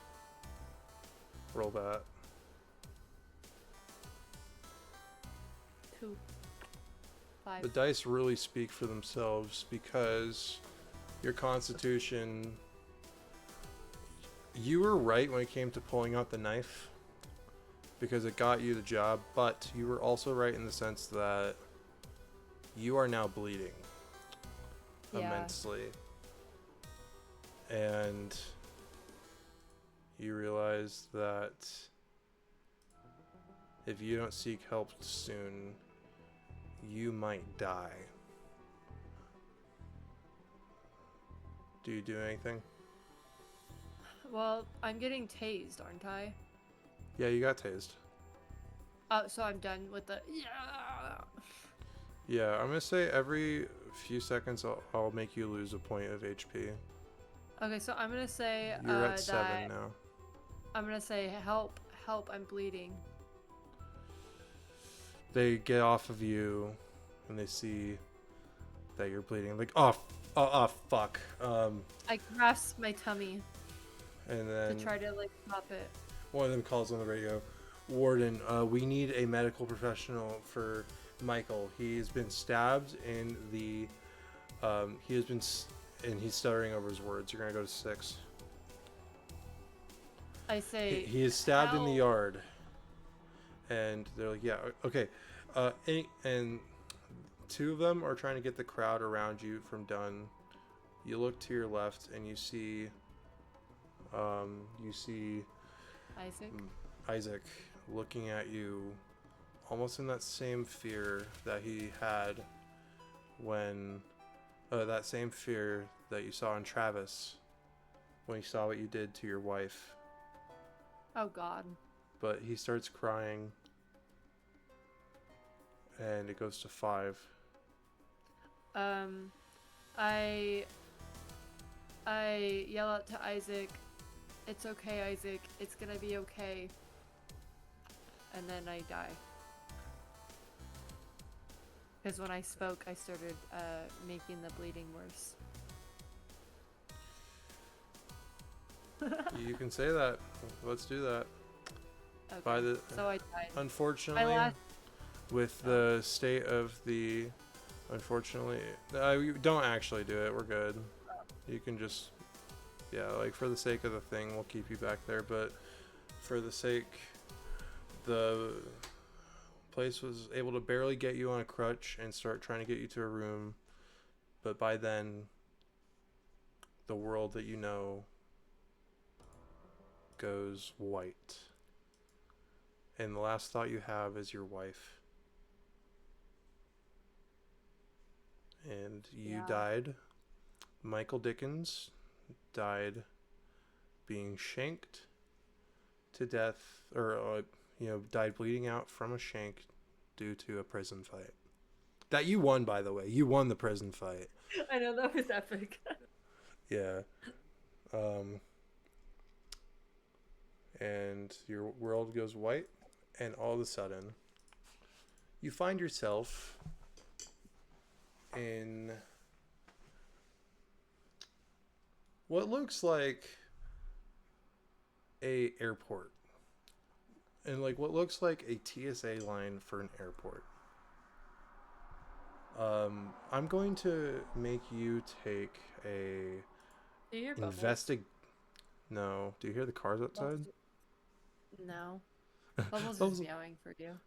[SPEAKER 1] Roll that.
[SPEAKER 2] 2. 5.
[SPEAKER 1] The dice really speak for themselves because your constitution... You were right when it came to pulling out the knife because it got you the job, but you were also right in the sense that you are now bleeding immensely. And you realize that if you don't seek help soon, you might die. Do you do anything?
[SPEAKER 2] Well, I'm getting tased, aren't I?
[SPEAKER 1] Yeah, you got tased.
[SPEAKER 2] Oh, so I'm done with the... Yeah.
[SPEAKER 1] Yeah, I'm gonna say every few seconds I'll make you lose a point of HP.
[SPEAKER 2] Okay, so I'm gonna say
[SPEAKER 1] You're at 7
[SPEAKER 2] that
[SPEAKER 1] now.
[SPEAKER 2] I'm gonna say help, I'm bleeding.
[SPEAKER 1] They get off of you and they see that you're bleeding. Like, fuck.
[SPEAKER 2] I grasp my tummy
[SPEAKER 1] And then
[SPEAKER 2] to try to like stop it.
[SPEAKER 1] one of them calls on the radio. Warden, we need a medical professional for Michael. He's been stabbed in the. And he's stuttering over his words. You're gonna go to 6.
[SPEAKER 2] I say.
[SPEAKER 1] He is stabbed in the
[SPEAKER 2] "Help."
[SPEAKER 1] yard. And they're like, yeah, okay. And 2 of them are trying to get the crowd around you from done. You look to your left and you see
[SPEAKER 2] Isaac.
[SPEAKER 1] Isaac looking at you almost in that same fear that he had when that same fear that you saw in Travis when he saw what you did to your wife.
[SPEAKER 2] Oh God.
[SPEAKER 1] But he starts crying and it goes to 5.
[SPEAKER 2] I yell out to Isaac, "It's okay, Isaac. It's gonna be okay." And then I die. Because when I spoke, I started making the bleeding worse.
[SPEAKER 1] You can say that. Let's do that.
[SPEAKER 2] Okay. So I died.
[SPEAKER 1] Unfortunately, with the state of the... Unfortunately... don't actually do it. We're good. You can just, yeah, like for the sake of the thing, we'll keep you back there. But for the sake, the place was able to barely get you on a crutch and start trying to get you to a room. But by then, the world that you know goes white. And the last thought you have is your wife. And you
[SPEAKER 2] Yeah.
[SPEAKER 1] died. Michael Dickens died being shanked to death, or died bleeding out from a shank due to a prison fight. That you won, by the way. You won the prison fight.
[SPEAKER 2] I know, that was epic.
[SPEAKER 1] Yeah. And your world goes white, and all of a sudden, you find yourself in what looks like a airport, and like what looks like a TSA line for an airport. I'm going to make you take a
[SPEAKER 2] Do you hear bubbles?
[SPEAKER 1] No. Do you hear the cars outside?
[SPEAKER 2] No. Bubbles is
[SPEAKER 1] Bubbles,
[SPEAKER 2] meowing for you.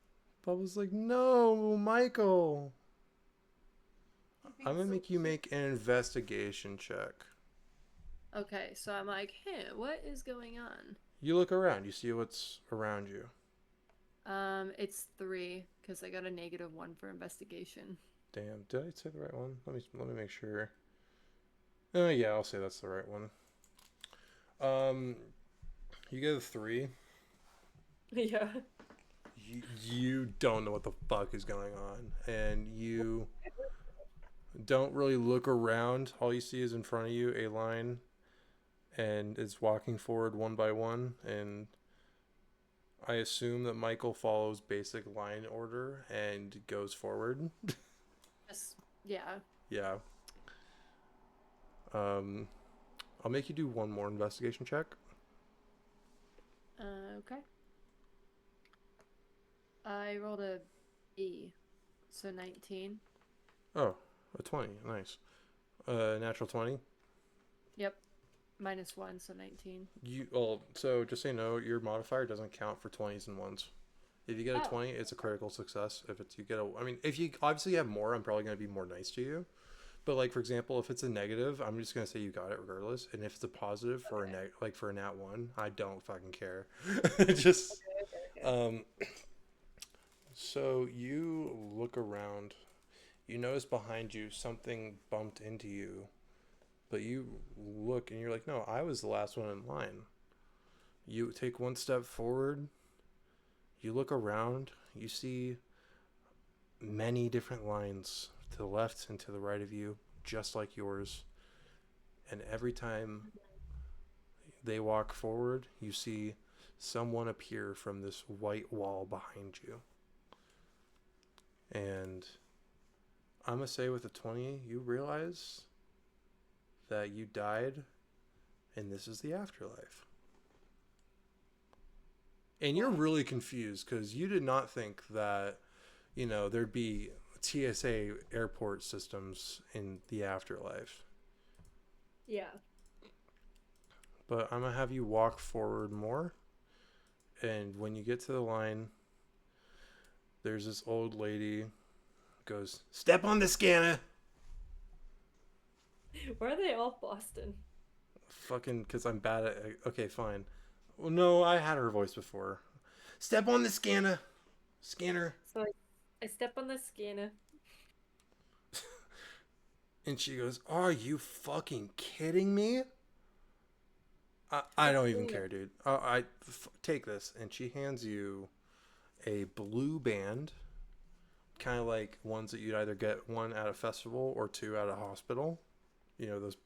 [SPEAKER 1] Bubbles like, no, Michael. I'm gonna
[SPEAKER 2] So
[SPEAKER 1] make you
[SPEAKER 2] cute.
[SPEAKER 1] make an investigation check.
[SPEAKER 2] Okay, so I'm like, hey, what is going on?
[SPEAKER 1] You look around. You see what's around you.
[SPEAKER 2] It's 3 because I got a -1 for investigation.
[SPEAKER 1] Damn, did I say the right one? Let me make sure. Yeah, I'll say that's the right one. You get a 3.
[SPEAKER 2] Yeah.
[SPEAKER 1] You don't know what the fuck is going on, and you don't really look around. All you see is in front of you a line, and it's walking forward one by one, and I assume that Michael follows basic line order and goes forward.
[SPEAKER 2] Yeah.
[SPEAKER 1] Yeah. I'll make you do one more investigation check.
[SPEAKER 2] Okay. I rolled a B, so 19.
[SPEAKER 1] Oh, a 20. Nice. Natural 20.
[SPEAKER 2] Yep. -1, so 19.
[SPEAKER 1] So just so you know, your modifier doesn't count for 20s and 1s. If you get a
[SPEAKER 2] Oh.
[SPEAKER 1] 20, it's a critical success. If you obviously have more, I'm probably going to be more nice to you. But like for example, if it's a negative, I'm just gonna say you got it regardless. And if it's a positive for for a nat 1, I don't fucking care. Just
[SPEAKER 2] Okay.
[SPEAKER 1] So you look around. You notice behind you something bumped into you, but you look and you're like, no, I was the last one in line. You take one step forward. You look around. You see many different lines to the left and to the right of you, just like yours. And every time they walk forward, you see someone appear from this white wall behind you. And I'm going to say with a 20, you realize that you died and this is the afterlife. And you're really confused because you did not think that, there'd be TSA airport systems in the afterlife.
[SPEAKER 2] Yeah.
[SPEAKER 1] But I'm going to have you walk forward more. And when you get to the line, there's this old lady goes, step on the scanner.
[SPEAKER 2] Why are they all Boston?
[SPEAKER 1] Fucking, because I'm bad at it. Okay, fine. Well, no, I had her voice before. Step on the scanner.
[SPEAKER 2] So I step on the scanner.
[SPEAKER 1] And she goes, are you fucking kidding me? I don't even care, dude. Take this. And she hands you a blue band, kind of like ones that you'd either get one at a festival or two at a hospital. Those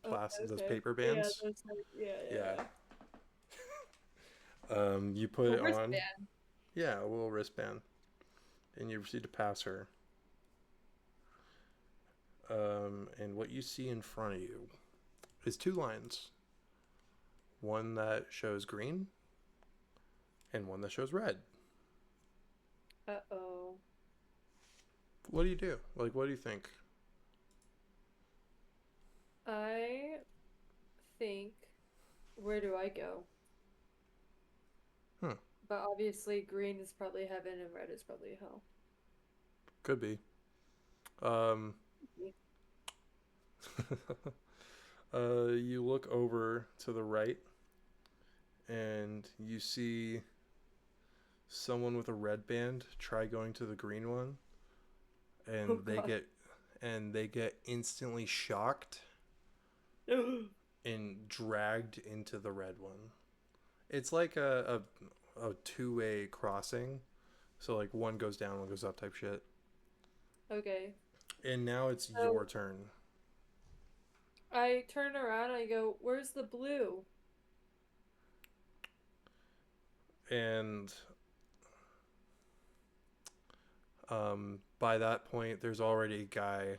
[SPEAKER 1] those paper bands.
[SPEAKER 2] Yeah.
[SPEAKER 1] You put it on.
[SPEAKER 2] Wristband.
[SPEAKER 1] Yeah, a little wristband, and you proceed to pass her. And what you see in front of you is 2 lines. One that shows green, and one that shows red.
[SPEAKER 2] Uh-oh.
[SPEAKER 1] What do? Like, what do you think?
[SPEAKER 2] I think, where do I go?
[SPEAKER 1] Hmm.
[SPEAKER 2] But obviously, green is probably heaven and red is probably hell.
[SPEAKER 1] Could be. Um, you look over to the right and you see someone with a red band try going to the green one,
[SPEAKER 2] Oh
[SPEAKER 1] and
[SPEAKER 2] god.
[SPEAKER 1] they get instantly shocked and dragged into the red one. It's like a two-way crossing. So like one goes down, one goes up type shit.
[SPEAKER 2] Okay.
[SPEAKER 1] And now it's
[SPEAKER 2] So
[SPEAKER 1] your turn.
[SPEAKER 2] I turn around and I go, where's the blue?
[SPEAKER 1] And by that point there's already a guy,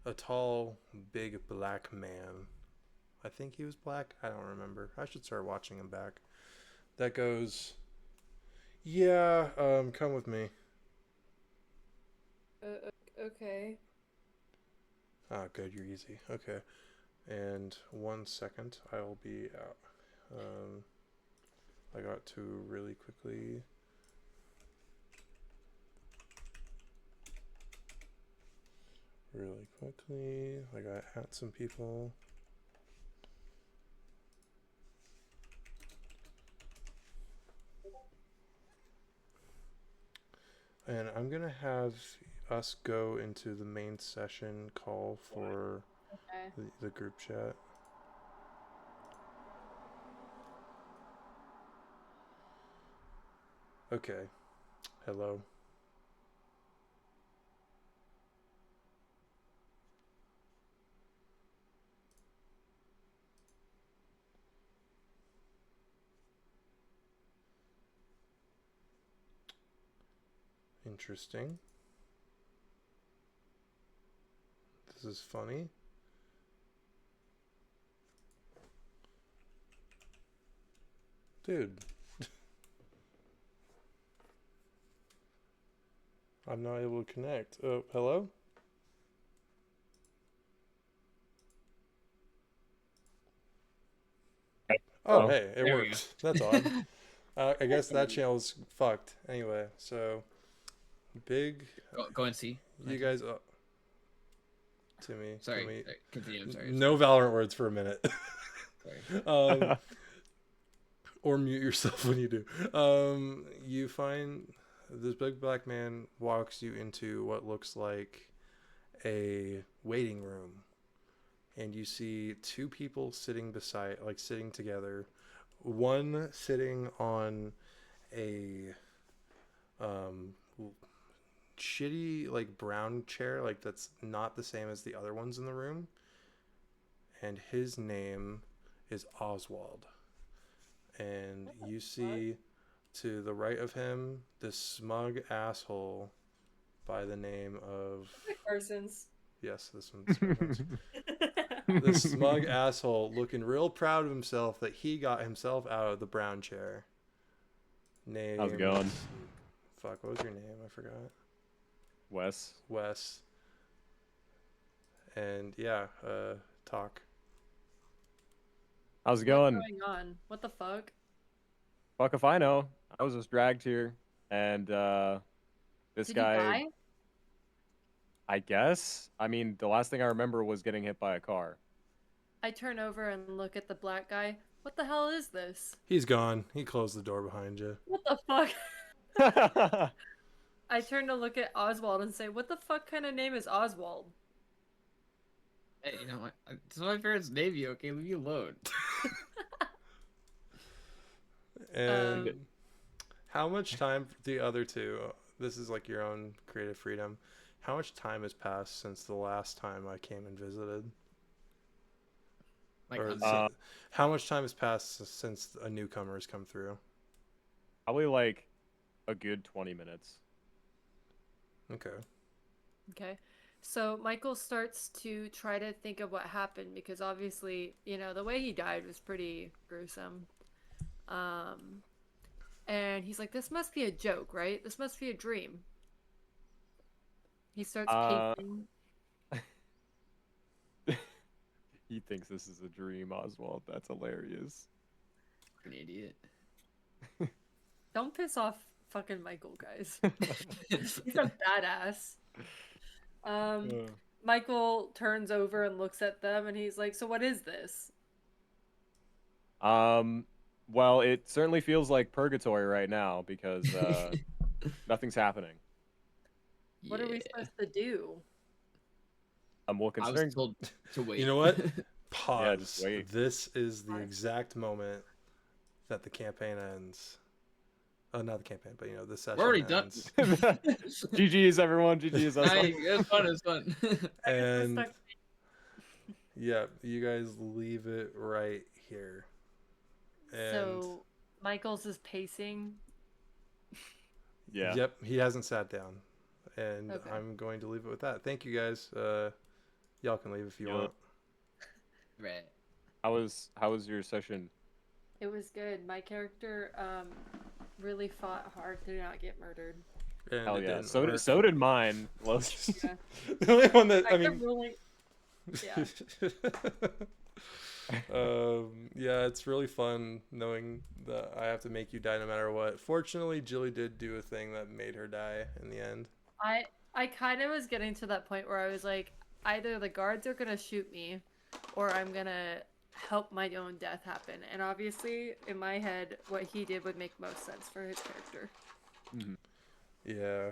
[SPEAKER 1] a tall, big black man. I think he was black. I don't remember. I should start watching him back. That goes, yeah, come with me.
[SPEAKER 2] Okay.
[SPEAKER 1] Ah, good, you're easy. Okay. And 1 second, I'll be out. I got to really quickly. Really quickly. I got at some people. And I'm going to have us go into the main session call for
[SPEAKER 2] Okay.
[SPEAKER 1] the group chat. Okay. Hello. Interesting. This is funny. Dude. I'm not able to connect. Oh, hello? Oh,
[SPEAKER 4] Oh,
[SPEAKER 1] hey, it
[SPEAKER 4] there we
[SPEAKER 1] works. That's odd.
[SPEAKER 4] go.
[SPEAKER 1] I guess that channel's fucked. Anyway, so big.
[SPEAKER 4] Go and see.
[SPEAKER 1] You
[SPEAKER 4] Okay.
[SPEAKER 1] guys. To me.
[SPEAKER 4] Sorry.
[SPEAKER 1] To me.
[SPEAKER 4] Continue. I'm sorry.
[SPEAKER 1] No Valorant words for a minute.
[SPEAKER 4] Sorry.
[SPEAKER 1] Or mute yourself when you do. You find this big black man walks you into what looks like a waiting room, and you see two people sitting together. One sitting on a um, shitty like brown chair, like that's not the same as the other ones in the room, and his name is Oswald. And you see to the right of him this smug asshole by the name of,
[SPEAKER 2] Carson's.
[SPEAKER 1] yes, this one's this smug asshole looking real proud of himself that he got himself out of the brown chair.
[SPEAKER 5] How's it going?
[SPEAKER 1] Fuck, what was your name? I forgot.
[SPEAKER 5] Wes.
[SPEAKER 1] Wes. And yeah, talk.
[SPEAKER 5] How's it
[SPEAKER 2] What's
[SPEAKER 5] going?
[SPEAKER 2] going on? What the fuck?
[SPEAKER 5] Fuck if I know. I was just dragged here, and this
[SPEAKER 2] Did
[SPEAKER 5] guy,
[SPEAKER 2] you die?
[SPEAKER 5] I guess. I mean, the last thing I remember was getting hit by a car.
[SPEAKER 2] I turn over and look at the black guy. What the hell is this?
[SPEAKER 1] He's gone. He closed the door behind you.
[SPEAKER 2] What the fuck? I turn to look at Oswald and say, what the fuck kind of name is Oswald?
[SPEAKER 4] Hey, you know what? This is my parents' Navy. Okay, leave me alone.
[SPEAKER 1] And how much time, the other two, this is like your own creative freedom. How much time has passed since the last time I came and visited?
[SPEAKER 4] Like,
[SPEAKER 1] Or how much time has passed since a newcomer has come through?
[SPEAKER 5] Probably like a good 20 minutes.
[SPEAKER 1] Okay.
[SPEAKER 2] Okay. So Michael starts to try to think of what happened because obviously, you know, the way he died was pretty gruesome. And he's like, this must be a joke, right? This must be a dream. He starts pacing.
[SPEAKER 5] He thinks this is a dream, Oswald. That's hilarious.
[SPEAKER 4] An idiot.
[SPEAKER 2] Don't piss off fucking Michael, guys. He's a badass. Michael turns over and looks at them, and he's like, "So what is this?"
[SPEAKER 5] Well, it certainly feels like purgatory right now because nothing's happening.
[SPEAKER 2] What are we supposed to do?
[SPEAKER 5] Well,
[SPEAKER 4] I
[SPEAKER 5] considering
[SPEAKER 4] was told to wait.
[SPEAKER 1] You know what?
[SPEAKER 5] Yeah,
[SPEAKER 1] Pause.
[SPEAKER 5] just wait.
[SPEAKER 1] This is the exact moment that the campaign ends. Oh, not the campaign, but the session
[SPEAKER 4] We're already done.
[SPEAKER 1] ends.
[SPEAKER 5] GG's, everyone. GG's.
[SPEAKER 4] Hey, it was fun. It was fun.
[SPEAKER 1] And yeah, you guys leave it right here. And
[SPEAKER 2] So Michael's is pacing.
[SPEAKER 5] Yeah.
[SPEAKER 1] Yep, he hasn't sat down. And
[SPEAKER 2] Okay.
[SPEAKER 1] I'm going to leave it with that. Thank you guys. Y'all can leave if you
[SPEAKER 5] Yeah.
[SPEAKER 1] want.
[SPEAKER 4] Right.
[SPEAKER 5] How was your session?
[SPEAKER 2] It was good. My character really fought hard to not get murdered.
[SPEAKER 1] And
[SPEAKER 5] Hell
[SPEAKER 1] it
[SPEAKER 5] yeah.
[SPEAKER 1] didn't
[SPEAKER 5] So
[SPEAKER 1] work.
[SPEAKER 5] did, so did mine. Well,
[SPEAKER 2] Yeah.
[SPEAKER 1] The only one that
[SPEAKER 2] I
[SPEAKER 1] I
[SPEAKER 2] kept
[SPEAKER 1] mean
[SPEAKER 2] rolling. Yeah.
[SPEAKER 1] Yeah, it's really fun knowing that I have to make you die no matter what. Fortunately, Jilly did do a thing that made her die in the end.
[SPEAKER 2] I kind of was getting to that point where I was like, either the guards are gonna shoot me, or I'm gonna help my own death happen. And obviously, in my head, what he did would make most sense for his character.
[SPEAKER 1] Yeah.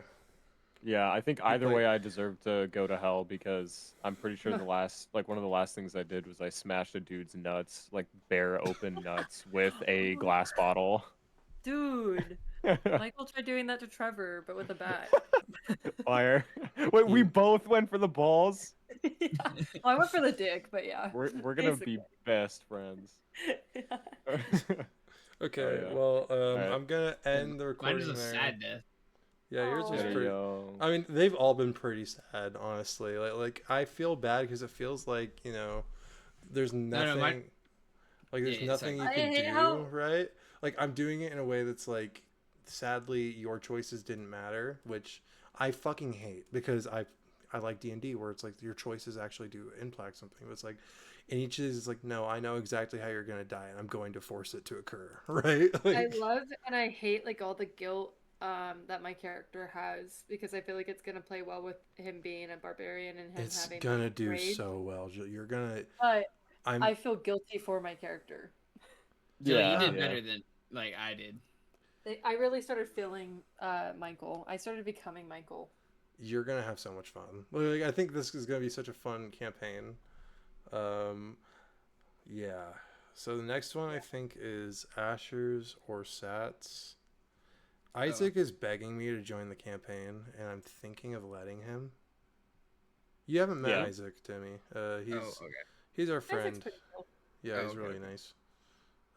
[SPEAKER 5] yeah, I think either
[SPEAKER 1] like-
[SPEAKER 5] way I deserve to go to hell because I'm pretty sure one of the last things I did was I smashed a dude's nuts, like bare open nuts with a glass bottle.
[SPEAKER 2] Dude, Michael tried doing that to Trevor, but with a bat.
[SPEAKER 5] Fire. Wait, we both went for the balls?
[SPEAKER 2] Yeah. Well, I went for the dick, but yeah.
[SPEAKER 5] We're gonna be best friends.
[SPEAKER 1] Okay,
[SPEAKER 5] yeah.
[SPEAKER 1] well,
[SPEAKER 5] Alright.
[SPEAKER 1] I'm gonna end the
[SPEAKER 4] Mine
[SPEAKER 1] recording
[SPEAKER 4] was a
[SPEAKER 1] there.
[SPEAKER 4] sad death.
[SPEAKER 1] Yeah, yours was
[SPEAKER 2] Aw.
[SPEAKER 1] pretty.
[SPEAKER 5] Yo.
[SPEAKER 1] I mean, they've all been pretty sad, honestly. Like I feel bad because it feels like there's nothing,
[SPEAKER 4] mine-
[SPEAKER 1] like there's
[SPEAKER 4] Yeah,
[SPEAKER 1] nothing you
[SPEAKER 2] sorry.
[SPEAKER 1] can
[SPEAKER 2] I hate
[SPEAKER 1] do,
[SPEAKER 2] how-
[SPEAKER 1] right? Like I'm doing it in a way that's like, sadly, your choices didn't matter, which I fucking hate because I like D&D where it's like your choices actually do impact something. But it's like, in each is like, no, I know exactly how you're gonna die, and I'm going to force it to occur, right?
[SPEAKER 2] I
[SPEAKER 1] Like,
[SPEAKER 2] love and I hate like all the guilt that my character has because I feel like it's gonna play well with him being a barbarian and him
[SPEAKER 1] it's
[SPEAKER 2] having
[SPEAKER 1] gonna do
[SPEAKER 2] rage.
[SPEAKER 1] so well. You're gonna.
[SPEAKER 2] But
[SPEAKER 1] I'm.
[SPEAKER 2] I feel guilty for my character.
[SPEAKER 4] Jill,
[SPEAKER 5] Yeah,
[SPEAKER 4] you did
[SPEAKER 5] yeah.
[SPEAKER 4] better than like I did.
[SPEAKER 2] I really started feeling Michael. I started becoming Michael.
[SPEAKER 1] You're gonna have so much fun. Like, I think this is gonna be such a fun campaign. Yeah. So the next one I think is Asher's or Sat's. Isaac is begging me to join the campaign, and I'm thinking of letting him. You haven't met
[SPEAKER 5] Yeah.
[SPEAKER 1] Isaac, Timmy. He's
[SPEAKER 4] Okay.
[SPEAKER 1] he's our
[SPEAKER 2] Isaac's
[SPEAKER 1] friend.
[SPEAKER 2] pretty cool.
[SPEAKER 1] Yeah,
[SPEAKER 4] Oh,
[SPEAKER 1] he's
[SPEAKER 4] okay,
[SPEAKER 1] really
[SPEAKER 4] okay.
[SPEAKER 1] nice.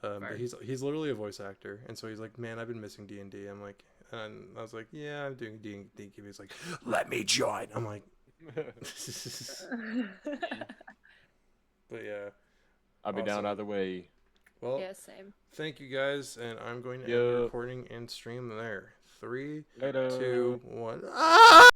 [SPEAKER 1] But
[SPEAKER 4] Fire.
[SPEAKER 1] he's literally a voice actor, and so he's like, man, I've been missing D&D. I'm like, and I was like, yeah, I'm doing D&D. He's like, let me join. I'm like, but yeah.
[SPEAKER 5] I'll be down
[SPEAKER 1] Awesome.
[SPEAKER 5] either way.
[SPEAKER 1] Well,
[SPEAKER 2] Yeah, same.
[SPEAKER 1] thank you guys, and I'm going to end the
[SPEAKER 5] Yup.
[SPEAKER 1] recording and stream there. 3,
[SPEAKER 5] Later.
[SPEAKER 1] 2, 1. Ah!